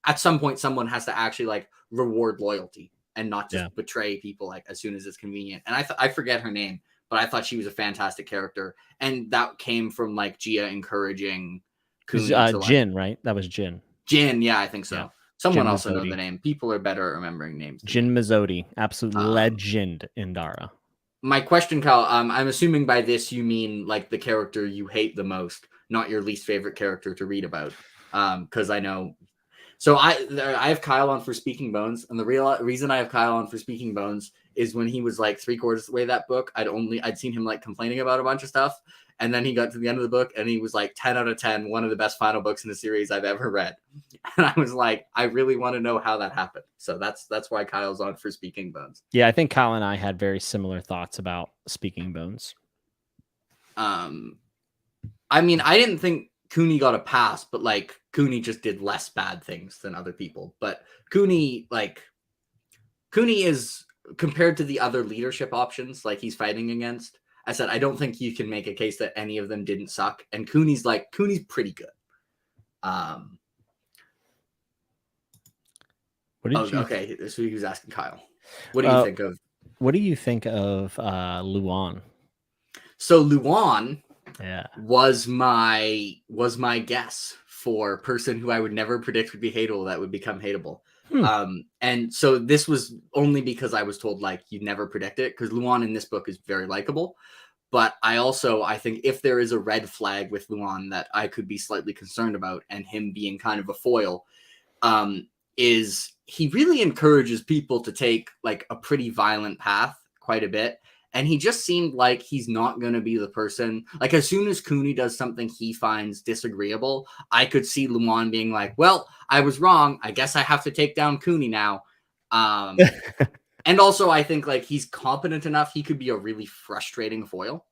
at some point someone has to actually like reward loyalty and not just betray people like as soon as it's convenient. And I forget her name, but I thought she was a fantastic character, and that came from like Gia encouraging Cooney to, Jin, right? That was Jin. Jin, yeah, I think so. Yeah. Someone also know the name. People are better at remembering names. Jin Mazzotti, absolute legend in Dara. My question, Kyle, I'm assuming by this you mean like the character you hate the most, not your least favorite character to read about. Because I know. So I have Kyle on for Speaking Bones, and the reason I have Kyle on for Speaking Bones is when he was like 3/4 of the way that book, I'd seen him like complaining about a bunch of stuff. And then he got to the end of the book and he was like 10 out of 10, one of the best final books in the series I've ever read. And I was like, I really want to know how that happened. So that's why Kyle's on for Speaking Bones. Yeah, I think Kyle and I had very similar thoughts about Speaking Bones. I mean, I didn't think Cooney got a pass, but like Cooney just did less bad things than other people. But Cooney is, compared to the other leadership options like he's fighting against, I said I don't think you can make a case that any of them didn't suck. And Cooney's pretty good. Okay. So he was asking Kyle, what do you think of? What do you think of Luan? So Luan, was my guess for person who I would never predict would be hateable that would become hateable. And so this was only because I was told like you'd never predict it, because Luan in this book is very likable. But I think if there is a red flag with Luan that I could be slightly concerned about, and him being kind of a foil, is he really encourages people to take like a pretty violent path quite a bit. And he just seemed like he's not going to be the person. Like, as soon as Cooney does something he finds disagreeable, I could see Luan being like, well, I was wrong. I guess I have to take down Cooney now. And also, I think like he's competent enough. He could be a really frustrating foil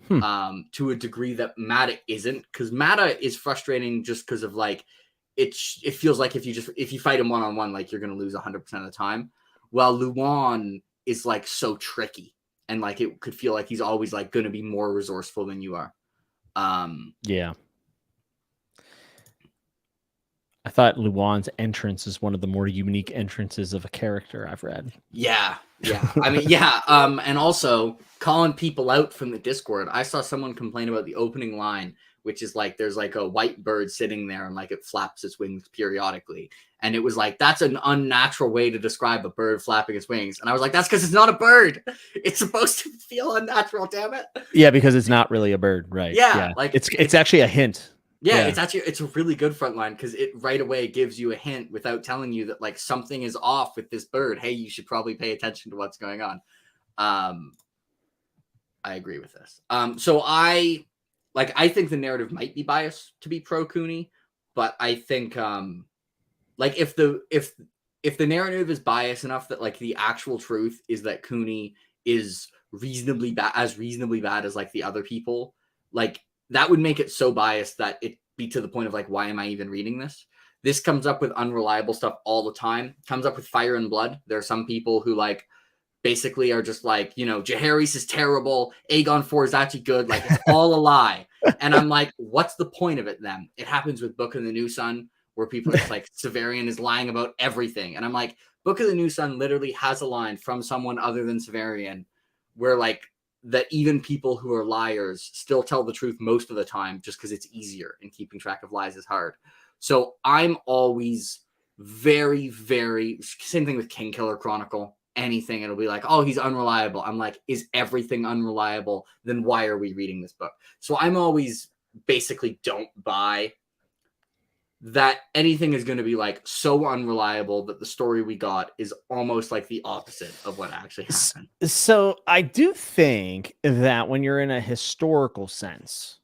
to a degree that Matta isn't. Because Matta is frustrating just because of like, it feels like if you fight him one-on-one, like you're going to lose 100% of the time. While Luan is like so tricky. And like it could feel like he's always like going to be more resourceful than you are. Yeah. I thought Luan's entrance is one of the more unique entrances of a character I've read. Yeah. I mean, yeah. And also calling people out from the Discord. I saw someone complain about the opening line, which is like there's like a white bird sitting there and like it flaps its wings periodically. And it was like, that's an unnatural way to describe a bird flapping its wings. And I was like, that's because it's not a bird. It's supposed to feel unnatural, damn it. Yeah, because it's not really a bird, right? Yeah. Like it's actually a hint. Yeah, it's a really good front line because it right away gives you a hint without telling you that like something is off with this bird. Hey, you should probably pay attention to what's going on. I agree with this. So I think the narrative might be biased to be pro Cooney, but I think like if the narrative is biased enough that like the actual truth is that Cooney is reasonably bad as like the other people, like that would make it so biased that it be to the point of like, why am I even reading this? This comes up with unreliable stuff all the time. It comes up with Fire and Blood. There are some people who like basically are just like, Jaehaerys is terrible. Aegon 4 is actually good. Like it's all a lie. And I'm like, what's the point of it then? It happens with Book of the New Sun, where people are just like, Severian is lying about everything. And I'm like, Book of the New Sun literally has a line from someone other than Severian where like that even people who are liars still tell the truth most of the time just because it's easier and keeping track of lies is hard. So I'm always very, very, same thing with Kingkiller Chronicle, anything. It'll be like, oh, he's unreliable. I'm like, is everything unreliable? Then why are we reading this book? So I'm always basically don't buy that anything is going to be like so unreliable that the story we got is almost like the opposite of what actually happened. So I do think that when you're in a historical sense,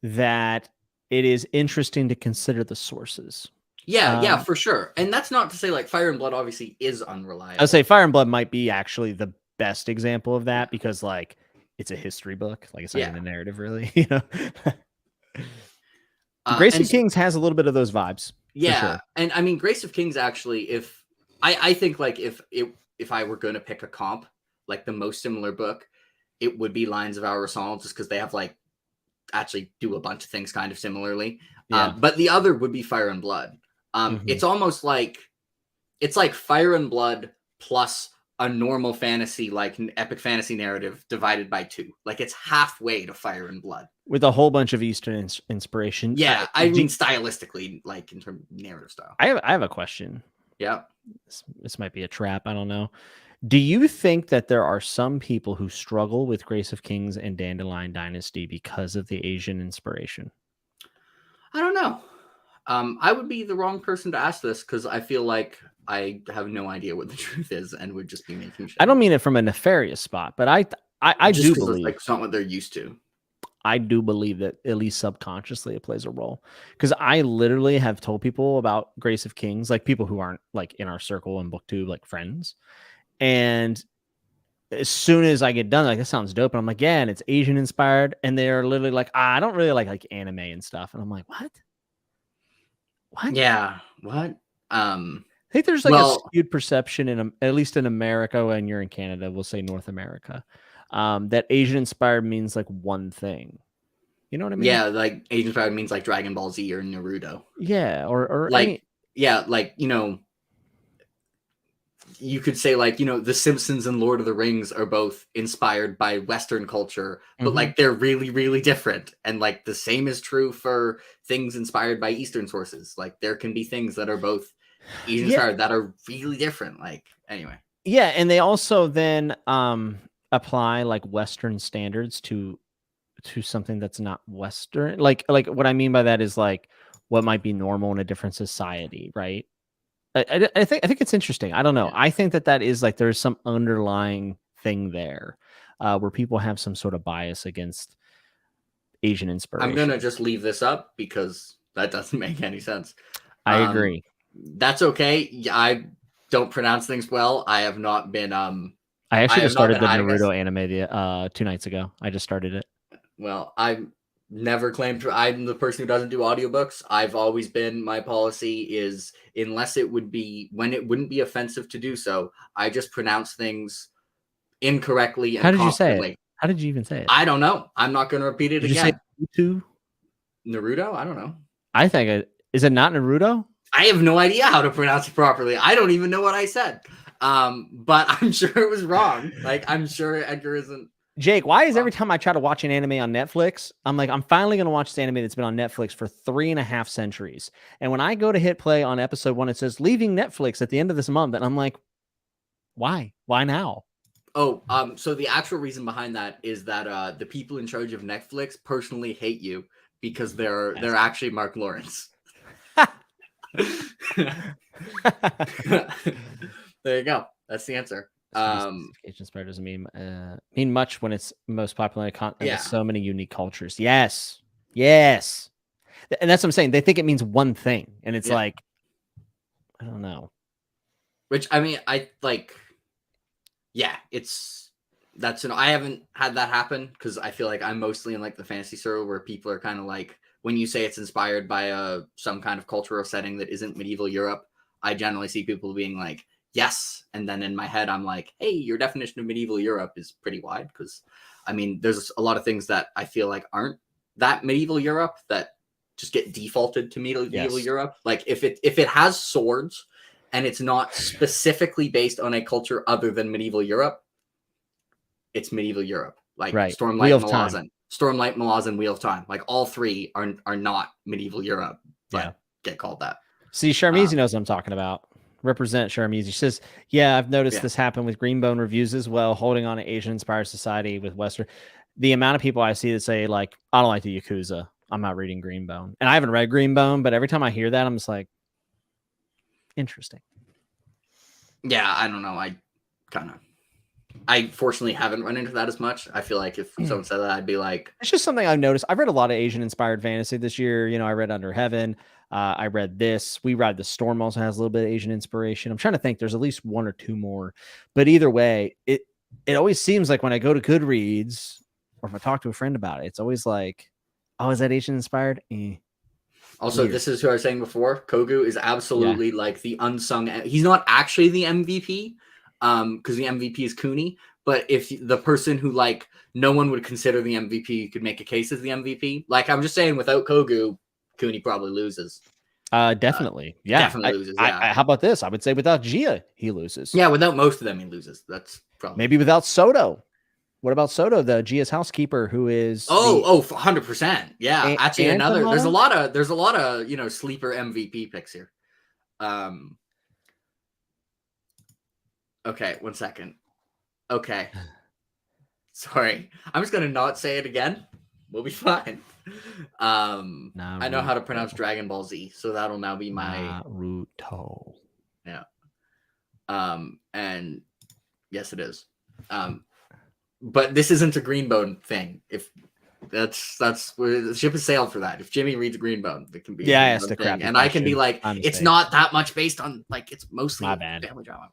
that it is interesting to consider the sources. Yeah, for sure. And that's not to say like Fire and Blood obviously is unreliable. I'll say Fire and Blood might be actually the best example of that because like it's a history book. Like it's not even a narrative really, Grace of Kings has a little bit of those vibes. Yeah. Sure. And I mean, Grace of Kings actually, if I think like if I were going to pick a comp, like the most similar book, it would be Lions of Our Song, just because they have like actually do a bunch of things kind of similarly. Yeah. But the other would be Fire and Blood. It's almost like it's like Fire and Blood plus a normal fantasy, like an epic fantasy narrative divided by 2. Like it's halfway to Fire and Blood with a whole bunch of Eastern inspiration. Yeah, I mean stylistically, like in terms of narrative style. I have a question. Yeah, this might be a trap. I don't know. Do you think that there are some people who struggle with Grace of Kings and Dandelion Dynasty because of the Asian inspiration? I don't know. I would be the wrong person to ask this because I feel like I have no idea what the truth is and would just be making shit. I don't mean it from a nefarious spot, but I do believe like it's not what they're used to. I do believe that at least subconsciously it plays a role because I literally have told people about Grace of Kings, like people who aren't like in our circle and booktube, like friends. And as soon as I get done, like, this sounds dope. And I'm like, yeah, and it's Asian inspired. And they're literally like, I don't really like anime and stuff. And I'm like, what? Yeah. What? I think there's like a skewed perception at least in America, when you're in Canada, we'll say North America, that Asian inspired means like one thing. You know what I mean? Yeah, like Asian inspired means like Dragon Ball Z or Naruto. Yeah, or like like, you know, you could say like, you know, The Simpsons and Lord of the Rings are both inspired by Western culture, but like they're really, really different. And like the same is true for things inspired by Eastern sources. Like there can be things that are both Asian inspired that are really different. Like anyway. Yeah, and they also then apply like Western standards to something that's not Western. Like what I mean by that is like what might be normal in a different society, right? I think it's interesting. I don't know. I think that is like there's some underlying thing there where people have some sort of bias against Asian inspiration. I'm gonna just leave this up because that doesn't make any sense. I agree. That's okay. I don't pronounce things well. I have not been. I actually just started the Naruto anime 2 nights ago. I just started it. Well, I've never claimed to. I'm the person who doesn't do audiobooks. I've always been. My policy is unless it would be when it wouldn't be offensive to do so. I just pronounce things incorrectly. And how did you say it? How did you even say it? I don't know. I'm not going to repeat it again. You say Naruto? Naruto? I don't know. I think is it not Naruto? I have no idea how to pronounce it properly. I don't even know what I said. But I'm sure it was wrong. Like I'm sure Edgar isn't. Jake, why is every time I try to watch an anime on Netflix, I'm like, I'm finally going to watch this anime that's been on Netflix for 3.5 centuries. And when I go to hit play on episode 1, it says leaving Netflix at the end of this month. And I'm like, why? Why now? Oh, so the actual reason behind that is that the people in charge of Netflix personally hate you because they're actually Mark Lawrence. There you go. That's the answer. Asian inspired doesn't mean much when it's most popular in so many unique cultures. Yes. And that's what I'm saying. They think it means one thing, and it's like, I don't know. Which I mean, I like. Yeah, I haven't had that happen because I feel like I'm mostly in like the fantasy circle where people are kind of like, when you say it's inspired by some kind of cultural setting that isn't medieval Europe, I generally see people being like, yes. And then in my head, I'm like, hey, your definition of medieval Europe is pretty wide because, I mean, there's a lot of things that I feel like aren't that medieval Europe that just get defaulted to medieval Europe. Like if it has swords and it's not specifically based on a culture other than medieval Europe, it's medieval Europe. Like Stormlight Malazan, Wheel of Time. Like all three are not medieval Europe, but get called that. See, Sharmizi knows what I'm talking about. Represent Sharmizi. She says, yeah, I've noticed this happen with Greenbone reviews as well, holding on to Asian-inspired society with Western. The amount of people I see that say, like, I don't like the Yakuza. I'm not reading Greenbone. And I haven't read Greenbone, but every time I hear that, I'm just like, interesting. Yeah, I don't know. I fortunately haven't run into that as much. I feel like if someone said that, I'd be like... It's just something I've noticed. I've read a lot of Asian-inspired fantasy this year. You know, I read Under Heaven. I read this. We Ride the Storm also has a little bit of Asian inspiration. I'm trying to think. There's at least 1 or 2 more. But either way, it always seems like when I go to Goodreads or if I talk to a friend about it, it's always like, oh, is that Asian inspired? Also, weird. This is who I was saying before. Kogu is absolutely like the unsung. He's not actually the MVP because the MVP is Cooney. But if the person who like no one would consider the MVP could make a case as the MVP, like I'm just saying, without Kogu, Cooney probably loses. Definitely. Definitely loses. Yeah. How about this? I would say without Gia, he loses. Yeah, without most of them, he loses. That's probably maybe without Soto. What about Soto, the Gia's housekeeper, who is 100%. Yeah. Actually, there's a lot of you know, sleeper MVP picks here. Okay, 1 second. Okay. Sorry. I'm just gonna not say it again. We'll be fine. I know how to pronounce Dragon Ball Z, so that'll now be my Naruto. Yeah. And yes, it is. But this isn't a Greenbone thing. If that's where the ship has sailed for that. If Jimmy reads Greenbone, it can be the crap. And I can be like, it's not that much based on like it's mostly my bad. family drama.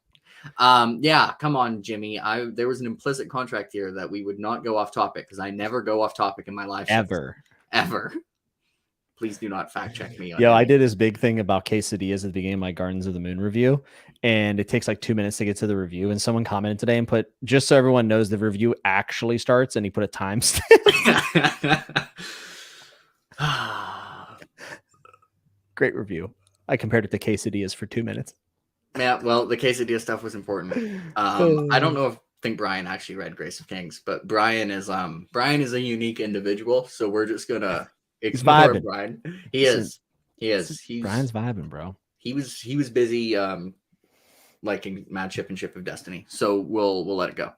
Yeah, come on, Jimmy. There was an implicit contract here that we would not go off topic because I never go off topic in my live shows. Ever. Please do not fact check me. Yeah, I did this big thing about quesadillas at the beginning of my Gardens of the Moon review, and it takes like 2 minutes to get to the review. And someone commented today and put, just so everyone knows, the review actually starts, and he put a timestamp. Great review. I compared it to quesadillas for 2 minutes. Yeah, well, the quesadilla stuff was important. I don't know if think Brian actually read Grace of Kings, but Brian is a unique individual, so we're just gonna ignore Brian. He's Brian's vibing, bro. He was busy liking Mad Ship and Ship of Destiny, so we'll let it go.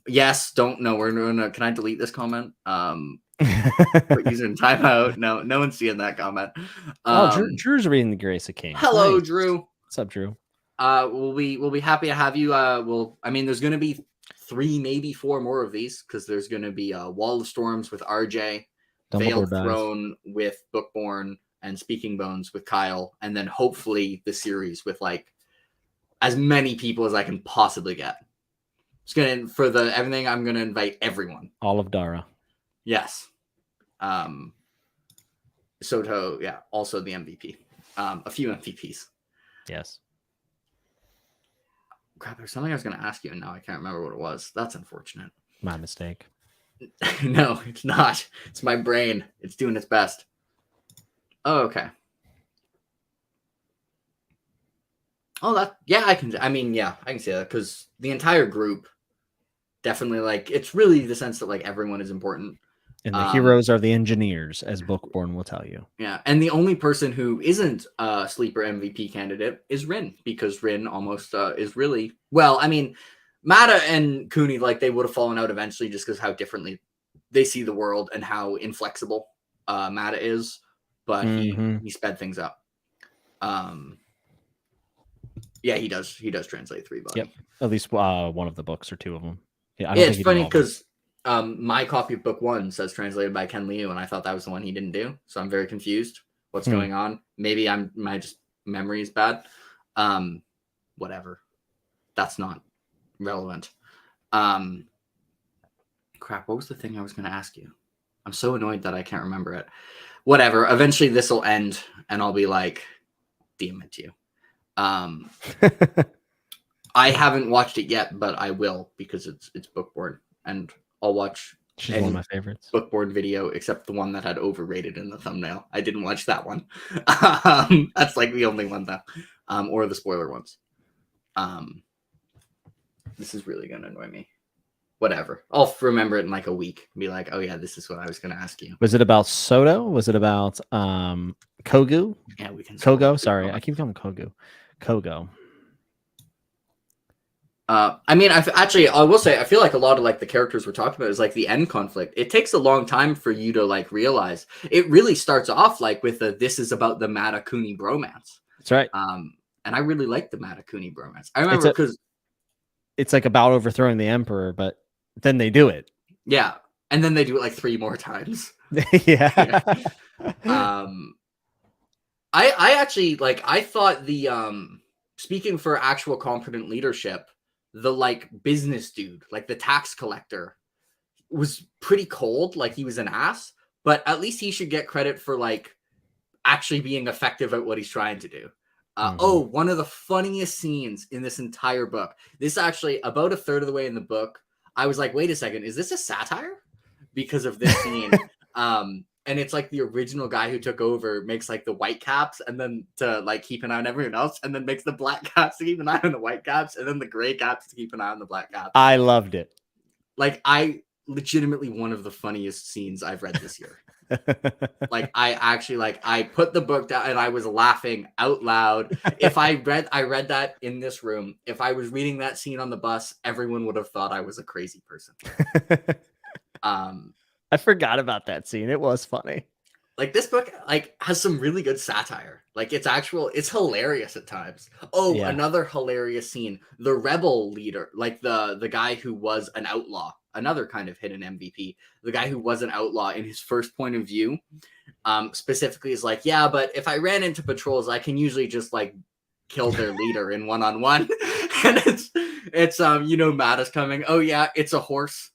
Yes, don't know. We're gonna. Can I delete this comment? Put user in timeout. No one's seeing that comment. Drew's reading the Grace of Kings. Hello, nice. Drew. What's up, Drew? We'll be happy to have you. There's gonna be 3, maybe 4 more of these because there's gonna be Wall of Storms with RJ, Veiled Throne with Bookborn, and Speaking Bones with Kyle, and then hopefully the series with like as many people as I can possibly get. Everything. I'm gonna invite everyone. All of Dara. Yes. Soto. Yeah. Also the MVP. A few MVPs. Yes. Crap, there's something I was going to ask you, and now I can't remember what it was. That's unfortunate. My mistake. No, it's not. It's my brain. It's doing its best. Oh, okay. Oh, I can see that because the entire group definitely, like, it's really the sense that, like, everyone is important. And the heroes are the engineers, as Bookborn will tell you. Yeah, and the only person who isn't a sleeper MVP candidate is Rin, because Rin almost is really... Well, I mean, Mata and Cooney, like, they would have fallen out eventually just because how differently they see the world and how inflexible Mata is, but he sped things up. Yeah, he does translate 3 body. Yep, at least one of the books or 2 of them. Yeah, it's funny because... my copy of book 1 says translated by Ken Liu, and I thought that was the one he didn't do. So I'm very confused. What's going on? Maybe my memory is bad. Whatever. That's not relevant. Crap. What was the thing I was going to ask you? I'm so annoyed that I can't remember it. Whatever. Eventually this will end and I'll be like, DM it to you. I haven't watched it yet, but I will because it's Bookborn, and I'll watch. She's one of my favorites. Bookborn video, except the one that had overrated in the thumbnail. I didn't watch that one. That's like the only one though, or the spoiler ones. This is really gonna annoy me. Whatever. I'll remember it in like a week. And be like, oh yeah, this is what I was gonna ask you. Was it about Soto? Was it about Kogu? Yeah, we can. Kogo. Sorry, I keep calling him Kogu. Kogo. I mean, I will say, I feel like a lot of like the characters we're talking about is like the end conflict. It takes a long time for you to like realize. It really starts off like with this is about the Mata Cooney bromance. That's right. And I really like the Mata Cooney bromance. I remember because it's like about overthrowing the emperor, but then they do it. Yeah, and then they do it like 3 more times. Yeah. I actually like. I thought the speaking for actual competent leadership, the like business dude, like the tax collector, was pretty cold. Like he was an ass, but at least he should get credit for like actually being effective at what he's trying to do. Oh, one of the funniest scenes in this entire book. This actually about a third of the way in the book, I was like, wait a second, is this a satire? Because of this scene. And it's like the original guy who took over makes like the white caps and then to like keep an eye on everyone else, and then makes the black caps to keep an eye on the white caps, and then the gray caps to keep an eye on the black caps. I loved it. Like legitimately one of the funniest scenes I've read this year. Like I put the book down and I was laughing out loud. If I read that in this room, if I was reading that scene on the bus, everyone would have thought I was a crazy person. I forgot about that scene. It was funny. Like this book like has some really good satire. Like it's hilarious at times. Oh, yeah. Another hilarious scene. The rebel leader, like the guy who was an outlaw, another kind of hidden MVP. The guy who was an outlaw in his first point of view, specifically is like, yeah, but if I ran into patrols, I can usually just like killed their leader in 1-on-1. And it's Mata's coming. Oh yeah, it's a horse.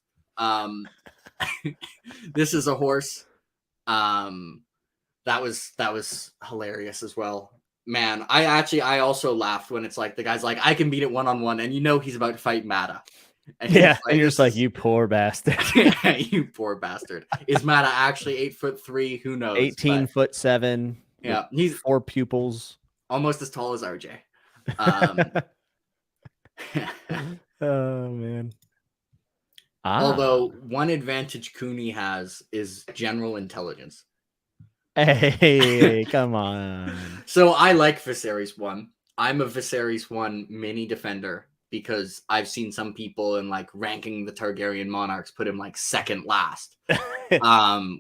This is a horse. That was hilarious as well. Man, I also laughed when it's like the guy's like, I can beat it 1-on-1, and he's about to fight Mata. And and you're just like, you poor bastard. You poor bastard. Is Mata actually 8'3"? Who knows? 18'7". Yeah, he's 4 pupils, almost as tall as RJ. Oh man. Although one advantage Cooney has is general intelligence. Hey, come on. So I like Viserys 1. I'm a Viserys 1 mini defender because I've seen some people in like ranking the Targaryen monarchs put him like second last,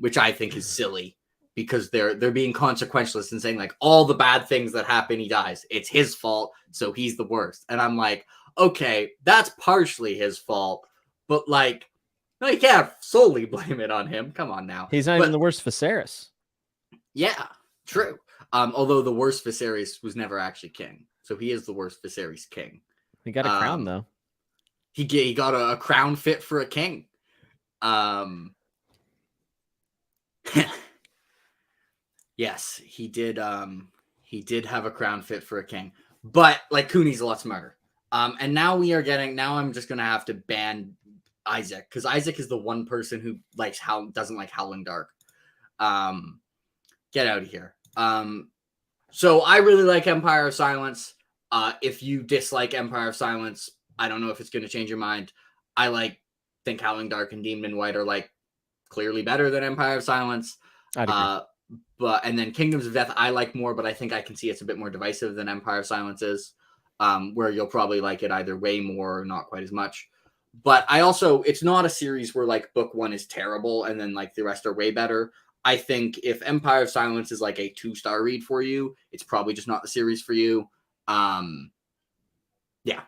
which I think is silly because they're being consequentialist and saying like all the bad things that happen, he dies. It's his fault, so he's the worst. And I'm like, okay, that's partially his fault, but like, no, you can't solely blame it on him. Come on now. He's not even the worst Viserys. Yeah, true. Although the worst Viserys was never actually king, so he is the worst Viserys king. He got a crown though. He got a crown fit for a king. Yes, he did. He did have a crown fit for a king, but like Cooney's a lot smarter. And now now I'm just gonna have to ban Isaac because Isaac is the one person who doesn't like Howling Dark. Get out of here. So I really like Empire of Silence. If you dislike Empire of Silence, I don't know if it's going to change your mind. I think Howling Dark and Demon in White are like clearly better than Empire of Silence. And then Kingdoms of Death I like more, but I think I can see it's a bit more divisive than Empire of Silence is, where you'll probably like it either way more or not quite as much. But it's not a series where like book 1 is terrible and then like the rest are way better. I think if Empire of Silence is like a 2-star read for you, it's probably just not the series for you. Yeah.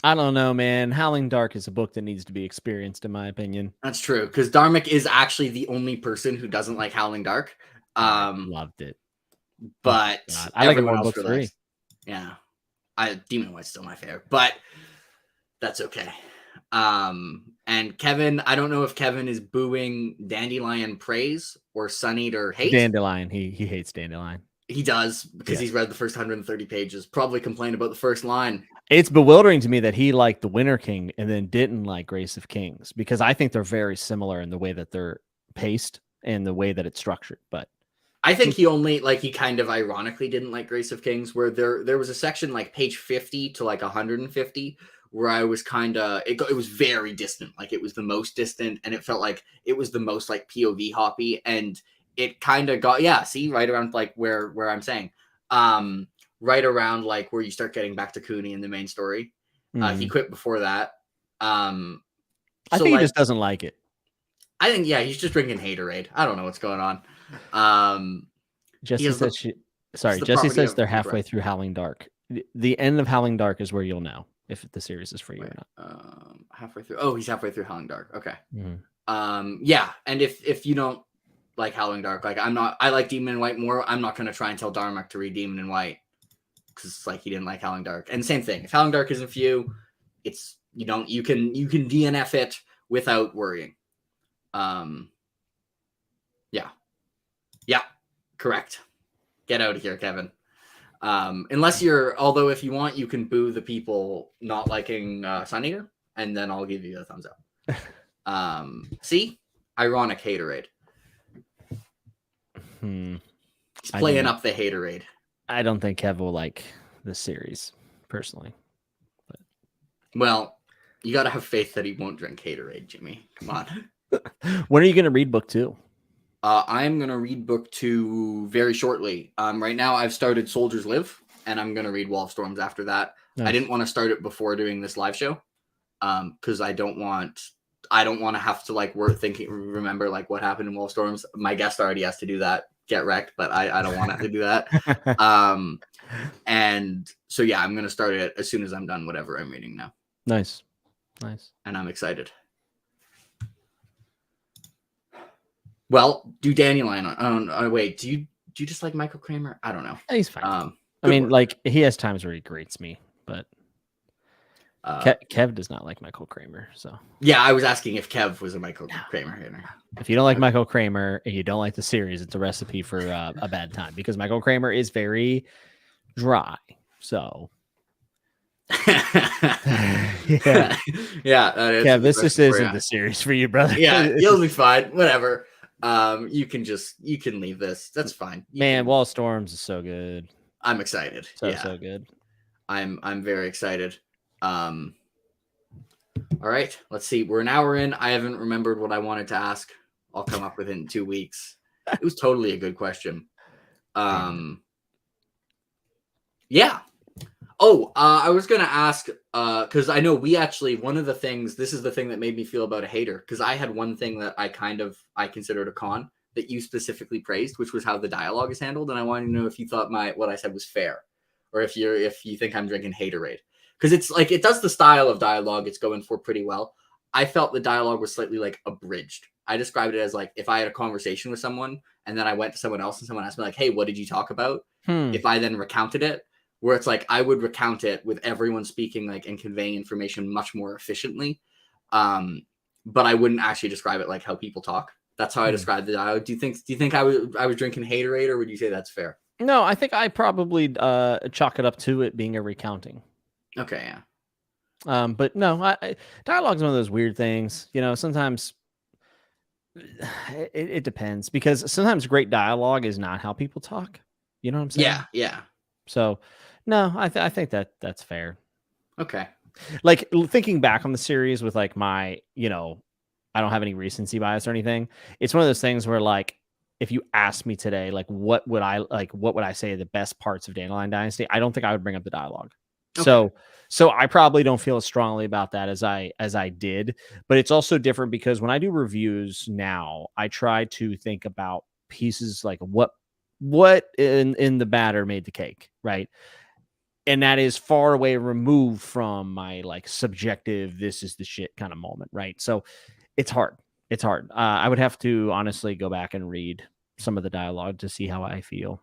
I don't know, man. Howling Dark is a book that needs to be experienced, in my opinion. That's true, because Dharmic is actually the only person who doesn't like Howling Dark. Loved it. But I like it more in book 3. Yeah. Demon White's still my favorite, but that's okay. And Kevin, I don't know if Kevin is booing Dandelion praise or Sun Eater hate. Dandelion, he hates Dandelion. He does because he's read the first 130 pages. Probably complained about the first line. It's bewildering to me that he liked the Winter King and then didn't like Grace of Kings because I think they're very similar in the way that they're paced and the way that it's structured. But I think he kind of ironically didn't like Grace of Kings, where there was a section like page 50 to like 150 where I was kind of, it was very distant. Like it was the most distant and it felt like it was the most like POV hoppy, and it kind of got, right around like where I'm saying, right around like where you start getting back to Cooney in the main story. He quit before that. I think he just doesn't like it. I think, he's just drinking haterade. I don't know what's going on. Jesse says they're halfway through Howling Dark. The end of Howling Dark is where you'll know if the series is for you or not. Halfway through. Oh, he's halfway through Howling Dark. Okay. Mm-hmm. And if you don't like Howling Dark, like I like Demon in White more. I'm not going to try and tell Dharmic to read Demon in White because it's like he didn't like Howling Dark. And same thing. If Howling Dark isn't for you, you can DNF it without worrying. Yeah, correct. Get out of here, Kevin. Although if you want, you can boo the people not liking Sun Eater, and then I'll give you a thumbs up. See? Ironic haterade. He's playing up the haterade. I don't think Kev will like the series, personally. But. Well, you got to have faith that he won't drink haterade, Jimmy. Come on. When are you going to read book 2? I'm going to read book 2 very shortly. Right now, I've started Soldiers Live, and I'm going to read Wall of Storms after that. Nice. I didn't want to start it before doing this live show because I don't want to have to like remember like what happened in Wall of Storms. My guest already has to do that. Get wrecked, but I don't want to have to do that. And so I'm going to start it as soon as I'm done whatever I'm reading now. Nice. And I'm excited. Well, do Dandelion on. Wait, do you just like Michael Kramer? I don't know. He's fine. I mean, like, he has times where he grates me, but Kev does not like Michael Kramer. So yeah, I was asking if Kev was a Michael Kramer hater. If you don't like Michael Kramer and you don't like the series, it's a recipe for a bad time, because Michael Kramer is very dry. So yeah. Yeah, this just isn't the series for you, brother. Yeah, you'll be fine. Whatever. You can leave this. That's fine. Wall of Storms is so good. I'm excited. So good. I'm very excited. All right, let's see. We're an hour in. I haven't remembered what I wanted to ask. I'll come up with it in 2 weeks. It was totally a good question. Yeah. Oh, I was going to ask, because I know we actually, one of the things, this is the thing that made me feel about a hater, because I had one thing that I considered a con that you specifically praised, which was how the dialogue is handled. And I wanted to know if you thought what I said was fair, or if you think I'm drinking haterade. Because it's like, it does the style of dialogue it's going for pretty well. I felt the dialogue was slightly like abridged. I described it as like, if I had a conversation with someone and then I went to someone else and someone asked me like, hey, what did you talk about? If I then recounted it, where it's like, I would recount it with everyone speaking like and conveying information much more efficiently. But I wouldn't actually describe it like how people talk. That's how I described the dialogue. Do you think I was drinking haterade, or would you say that's fair? No, I think I probably chalk it up to it being a recounting. Okay, yeah. But no, dialogue is one of those weird things. You know, sometimes it depends, because sometimes great dialogue is not how people talk. You know what I'm saying? Yeah. So, no, I think that's fair. Okay. Like, thinking back on the series with like my, I don't have any recency bias or anything. It's one of those things where, like, if you asked me today, like, what would I say are the best parts of Dandelion Dynasty? I don't think I would bring up the dialogue. Okay. So I probably don't feel as strongly about that as I did, but it's also different because when I do reviews now, I try to think about pieces like what in the batter made the cake, right? And that is far away removed from my like subjective, this is the shit kind of moment, right? So it's hard. I would have to honestly go back and read some of the dialogue to see how I feel.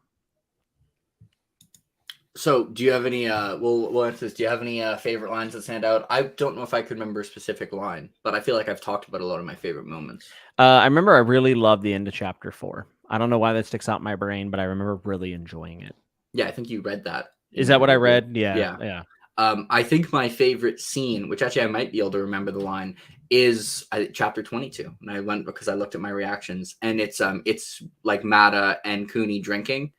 So do you have any, we'll answer this. Do you have any favorite lines that stand out? I don't know if I could remember a specific line, but I feel like I've talked about a lot of my favorite moments. I remember I really loved the end of chapter 4. I don't know why that sticks out in my brain, but I remember really enjoying it. Yeah, I think you read that. Is that what I read? Yeah. I think my favorite scene, which actually I might be able to remember the line, is chapter 22. And I went because I looked at my reactions, and it's like Mata and Cooney drinking,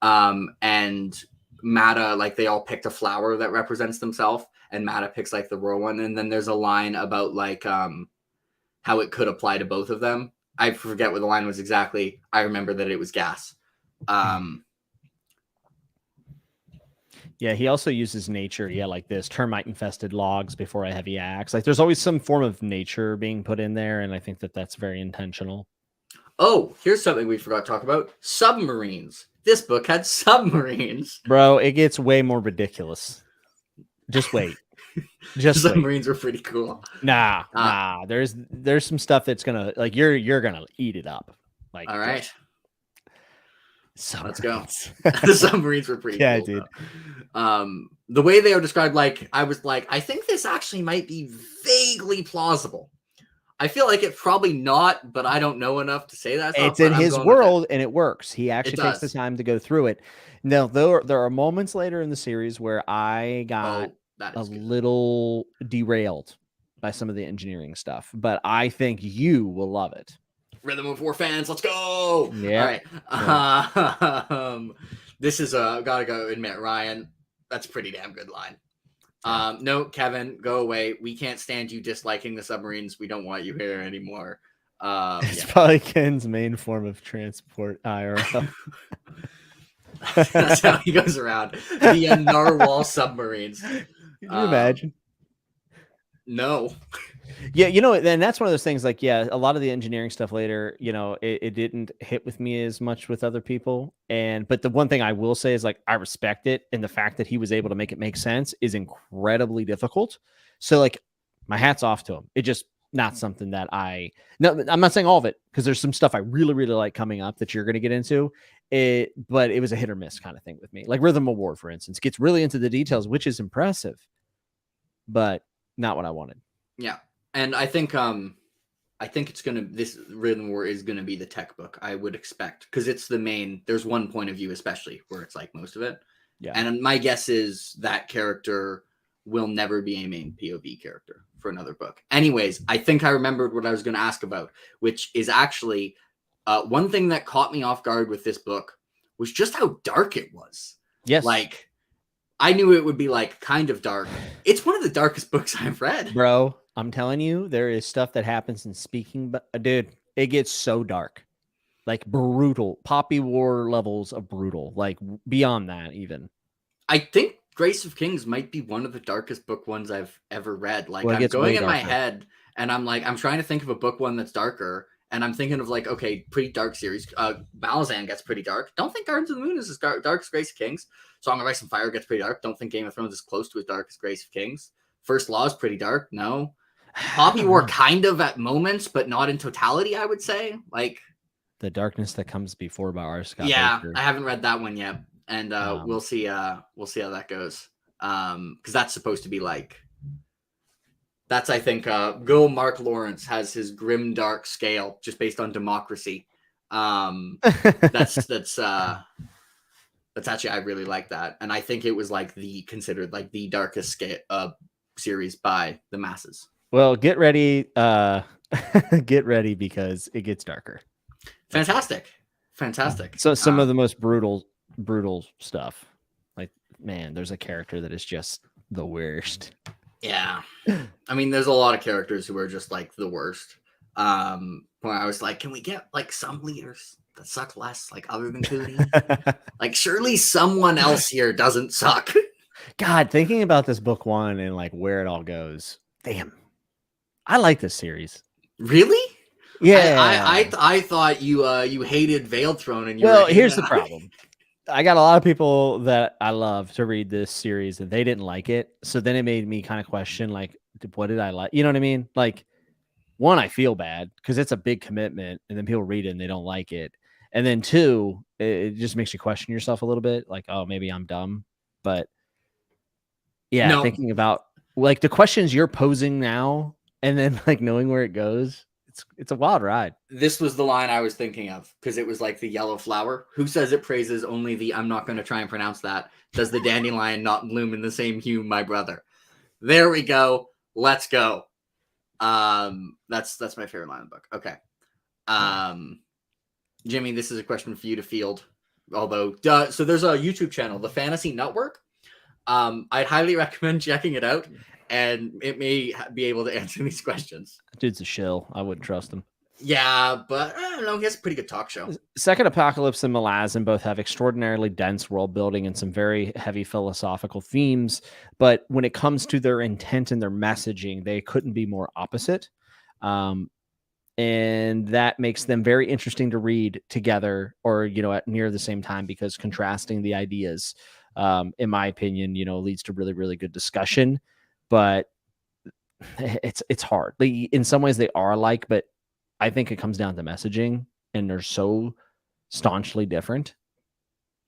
and Mata, like, they all picked a flower that represents themselves, and Mata picks like the royal one, and then there's a line about like how it could apply to both of them. I forget what the line was exactly. I remember that it was gas. Yeah, he also uses nature. Yeah, like this termite-infested logs before a heavy axe. Like, there's always some form of nature being put in there, and I think that that's very intentional. Oh, here's something we forgot to talk about. Submarines. This book had submarines. Bro, it gets way more ridiculous. Just wait. Submarines were pretty cool. Nah. There's some stuff that's gonna, like, you're gonna eat it up. Like, all right. Submarines. Let's go. The submarines were pretty cool. Dude. The way they are described, like, I was like, I think this actually might be vaguely plausible. I feel like it's probably not, but I don't know enough to say that. It's in his world, and it works. He actually takes the time to go through it. Now, there are moments later in the series where I got little derailed by some of the engineering stuff, but I think you will love it. Rhythm of War fans, let's go! Yeah. All right. This is gotta go admit, Ryan, that's a pretty damn good line. No, Kevin, go away. We can't stand you disliking the submarines. We don't want you here anymore. It's probably Ken's main form of transport, IRL. That's how he goes around. The narwhal submarines. Can you imagine? No. Yeah, and that's one of those things, like, yeah, a lot of the engineering stuff later, it didn't hit with me as much with other people. But the one thing I will say is, like, I respect it. And the fact that he was able to make it make sense is incredibly difficult. So, like, my hat's off to him. It just not something that no, I'm not saying all of it, because there's some stuff I really, really like coming up that you're going to get into it, but it was a hit or miss kind of thing with me. Like Rhythm of War, for instance, gets really into the details, which is impressive, but not what I wanted. Yeah. And I think this Rhythm of War is gonna be the tech book, I would expect, because it's the main. There's one point of view, especially where it's like most of it. Yeah. And my guess is that character will never be a main POV character for another book. Anyways, I think I remembered what I was going to ask about, which is actually one thing that caught me off guard with this book was just how dark it was. Yes. Like, I knew it would be like kind of dark. It's one of the darkest books I've read. Bro, I'm telling you, there is stuff that happens in speaking, but dude, it gets so dark. Like brutal, Poppy War levels of brutal, like beyond that even. I think Grace of Kings might be one of the darkest book ones I've ever read. Like, well, I'm going in my head and I'm like, I'm trying to think of a book one that's darker. And I'm thinking of like, okay, pretty dark series. Malazan gets pretty dark. Don't think Gardens of the Moon is as dark as Grace of Kings. Song of Ice and Fire gets pretty dark. Don't think Game of Thrones is close to as dark as Grace of Kings. First Law is pretty dark. No. Poppy War kind of at moments, but not in totality, I would say. Like The Darkness That Comes Before by R. Scott Yeah, Baker. I haven't read that one yet. And we'll see how that goes. Because that's supposed to be like, that's, I think, Mark Lawrence has his grim dark scale just based on democracy. That's actually, I really like that. And I think it was like considered like the darkest series by the masses. Well, get ready. Get ready, because it gets darker. Fantastic. So some of the most brutal stuff. Like, man, there's a character that is just the worst. Yeah. I mean, there's a lot of characters who are just like the worst. Where I was like, can we get like some leaders that suck less, like other than Cootie? Like, surely someone else here doesn't suck. God, thinking about this book one and like where it all goes. Damn. I like this series. Really? Yeah. I thought you hated Veiled Throne, and here's the problem. I got a lot of people that I love to read this series and they didn't like it. So then it made me kind of question, like, what did I like? You know what I mean? Like, one, I feel bad because it's a big commitment and then people read it and they don't like it. And then two, it just makes you question yourself a little bit. Like, oh, maybe I'm dumb. But yeah, no. Thinking about like the questions you're posing now and then like knowing where it goes. It's a wild ride. This was the line I was thinking of because it was like the yellow flower. Who says it praises only the, I'm not going to try and pronounce that. Does the dandelion not bloom in the same hue, my brother? There we go. Let's go. That's my favorite line of the book. Okay. Jimmy, this is a question for you to field. Although, so there's a YouTube channel, the Fantasy Nuttwork. I'd highly recommend checking it out. And it may be able to answer these questions. Dude's a shill. I wouldn't trust him. Yeah, but I don't know. He has a pretty good talk show. Second Apocalypse and Malazan both have extraordinarily dense world building and some very heavy philosophical themes. But when it comes to their intent and their messaging, they couldn't be more opposite. And that makes them very interesting to read together or, at near the same time, because contrasting the ideas, in my opinion, leads to really, really good discussion. But it's hard. In some ways they are alike, but I think it comes down to messaging, and they're so staunchly different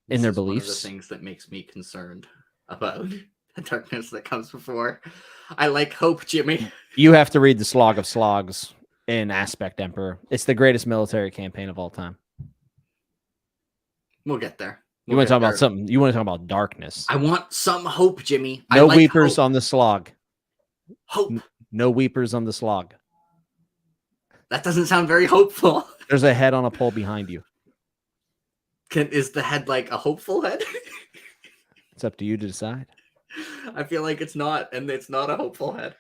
in their beliefs. One of the things that makes me concerned about the darkness that comes before. I like hope, Jimmy. You have to read the Slog of Slogs in Aspect Emperor. It's the greatest military campaign of all time. We'll get there. You want to talk about something? You want to talk about darkness? I want some hope, Jimmy. No weepers on the slog. Hope. No weepers on the slog. That doesn't sound very hopeful. There's a head on a pole behind you. Is the head like a hopeful head? It's up to you to decide. I feel like it's not, and it's not a hopeful head.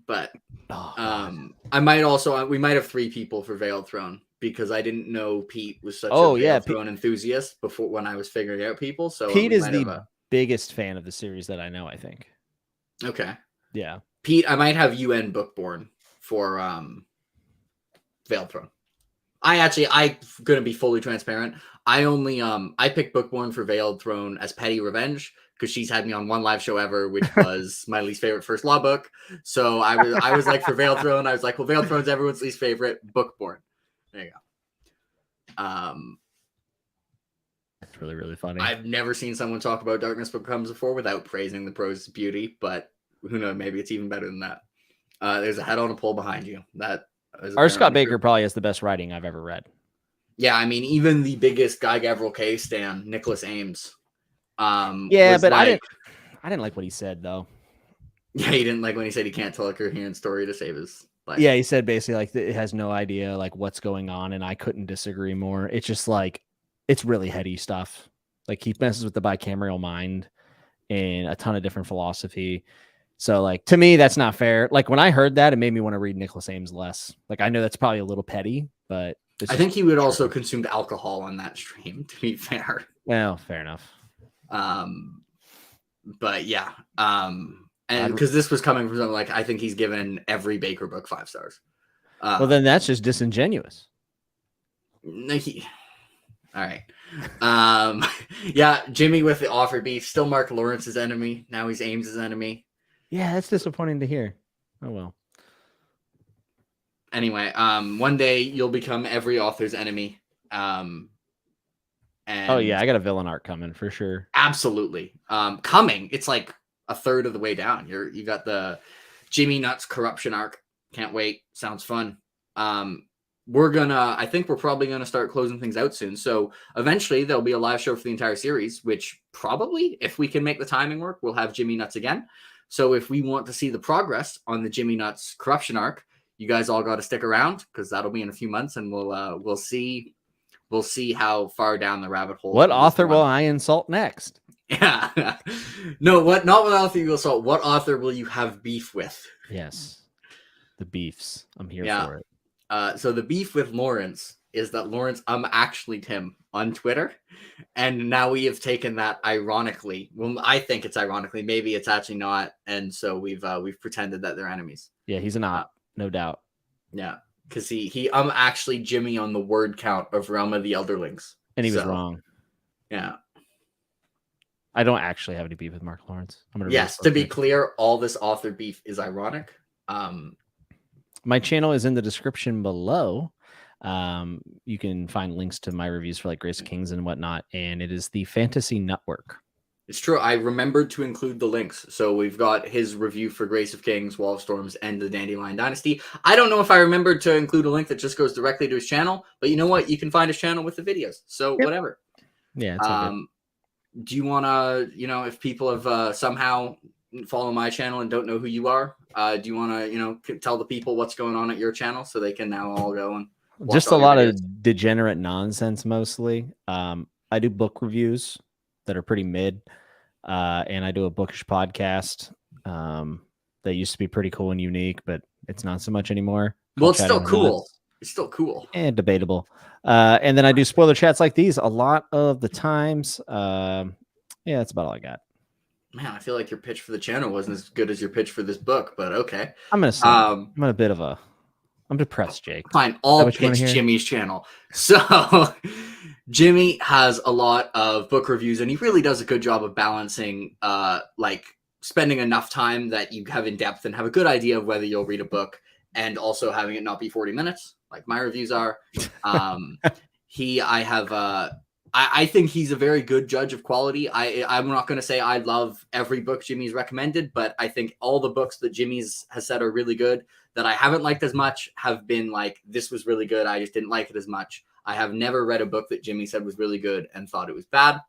But I might also, we might have 3 people for Veiled Throne, because I didn't know Pete was such a Veiled Throne enthusiast before when I was figuring out people. So Pete is the biggest fan of the series that I know, I think. Okay. Yeah. Pete, I might have UN Bookborn for Veiled Throne. I'm going to be fully transparent. I only I picked Bookborn for Veiled Throne as petty revenge because she's had me on one live show ever, which was my least favorite first law book. So I was like, for Veiled Throne, I was like, well, Veiled Throne's everyone's least favorite, Bookborn. There you go. That's really, really funny. I've never seen someone talk about Darkness Becomes before without praising the prose beauty, but who knows, maybe it's even better than that. There's a head on a pole behind you. That R. Scott Baker probably has the best writing I've ever read. Yeah, I mean, even the biggest Guy Gavriel K stan, Nicholas Ames. Yeah, but like, I didn't like what he said though. Yeah, he didn't like when he said he can't tell a coherent story to save his life. Yeah, he said basically like it has no idea like what's going on, and I couldn't disagree more. It's just like it's really heady stuff. Like he messes with the bicameral mind and a ton of different philosophy. So like to me, that's not fair. Like when I heard that, it made me want to read Nicholas Ames less. Like I know that's probably a little petty, but I think he would also consumed alcohol on that stream, to be fair. Well, fair enough. But yeah. And because this was coming from something like, I think he's given every Baker book 5 stars. Well, then that's just disingenuous. All right. Yeah, Jimmy with the offer beef, still Mark Lawrence's enemy. Now he's Ames's enemy. Yeah, that's disappointing to hear. Oh well. Anyway, one day you'll become every author's enemy. And oh yeah, I got a villain arc coming for sure. Absolutely. Coming. It's like a third of the way down. You got the Jimmy Nuts corruption arc. Can't wait. Sounds fun. I think we're probably gonna start closing things out soon. So eventually there'll be a live show for the entire series, which probably, if we can make the timing work, we'll have Jimmy Nuts again. So if we want to see the progress on the Jimmy Nuts corruption arc, you guys all got to stick around because that'll be in a few months, and we'll see how far down the rabbit hole. What author will I insult next? Yeah. No, not what author you will insult. What author will you have beef with? Yes. The beefs. I'm here for it. So the beef with Lawrence is that Lawrence actually Tim on Twitter, and now we have taken that ironically. Well, I think it's ironically, maybe it's actually not, and so we've pretended that they're enemies. Yeah, he's an op, no doubt. Yeah, because he actually Jimmy on the word count of Realm of the Elderlings, and he was wrong. Yeah, I don't actually have any beef with Mark Lawrence. Yes, to be clear, all this author beef is ironic. My channel is in the description below. You can find links to my reviews for like Grace of Kings and whatnot, and it is the Fantasy Nuttwork. It's true. I remembered to include the links. So we've got his review for Grace of Kings, Wall of Storms, and the Dandelion Dynasty. I don't know if I remembered to include a link that just goes directly to his channel, but you know what? You can find his channel with the videos. So whatever. Yeah. It's all good. Do you want to, if people have somehow follow my channel and don't know who you are, do you want to, tell the people what's going on at your channel so they can now all go and watch just a lot of degenerate nonsense mostly. I do book reviews that are pretty mid, and I do a bookish podcast that used to be pretty cool and unique, but it's not so much anymore. Well, it's still cool. It's still cool and debatable. And then I do spoiler chats like these a lot of the times. Yeah, that's about all I got. Man, I feel like your pitch for the channel wasn't as good as your pitch for this book, but okay. I'm gonna say I'm depressed, Jake. Fine, I'll pitch Jimmy's channel. So Jimmy has a lot of book reviews, and he really does a good job of balancing like spending enough time that you have in depth and have a good idea of whether you'll read a book, and also having it not be 40 minutes like my reviews are. I think he's a very good judge of quality. I'm not going to say I love every book Jimmy's recommended, but I think all the books that Jimmy's has said are really good that I haven't liked as much have been like, this was really good. I just didn't like it as much. I have never read a book that Jimmy said was really good and thought it was bad.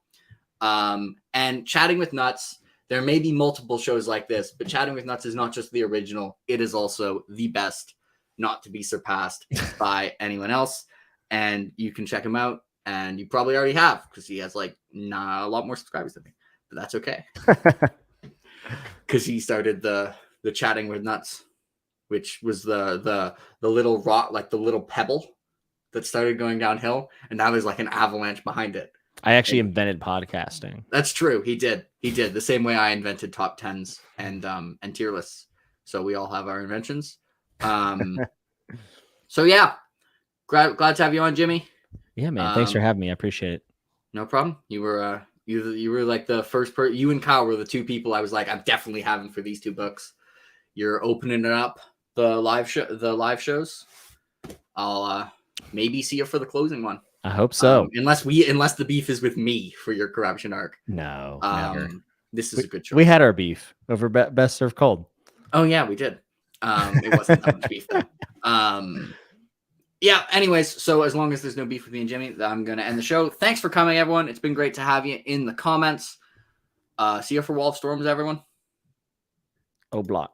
And Chatting with Nuts, there may be multiple shows like this, but Chatting with Nuts is not just the original. It is also the best, not to be surpassed by anyone else. And you can check him out. And you probably already have because he has like a lot more subscribers than me, but that's okay. Because he started the Chatting with Nuts, which was the little rock, like the little pebble that started going downhill, and now there's like an avalanche behind it. I actually invented podcasting. That's true. He did the same way I invented top tens and tier lists. So we all have our inventions. So yeah, glad to have you on, Jimmy. Yeah, man. Thanks for having me. I appreciate it. No problem. You were You were like the first person. You and Kyle were the two people I was like, I'm definitely having for these two books. You're opening it up the live shows. I'll maybe see you for the closing one. I hope so. Unless the beef is with me for your corruption arc. No, never. This is a good choice. We had our beef over Best Served Cold. Oh yeah, we did. It wasn't that much beef though. Yeah, anyways, so as long as there's no beef with me and Jimmy, I'm going to end the show. Thanks for coming, everyone. It's been great to have you in the comments. See you for Wall of Storms, everyone. Oh, block.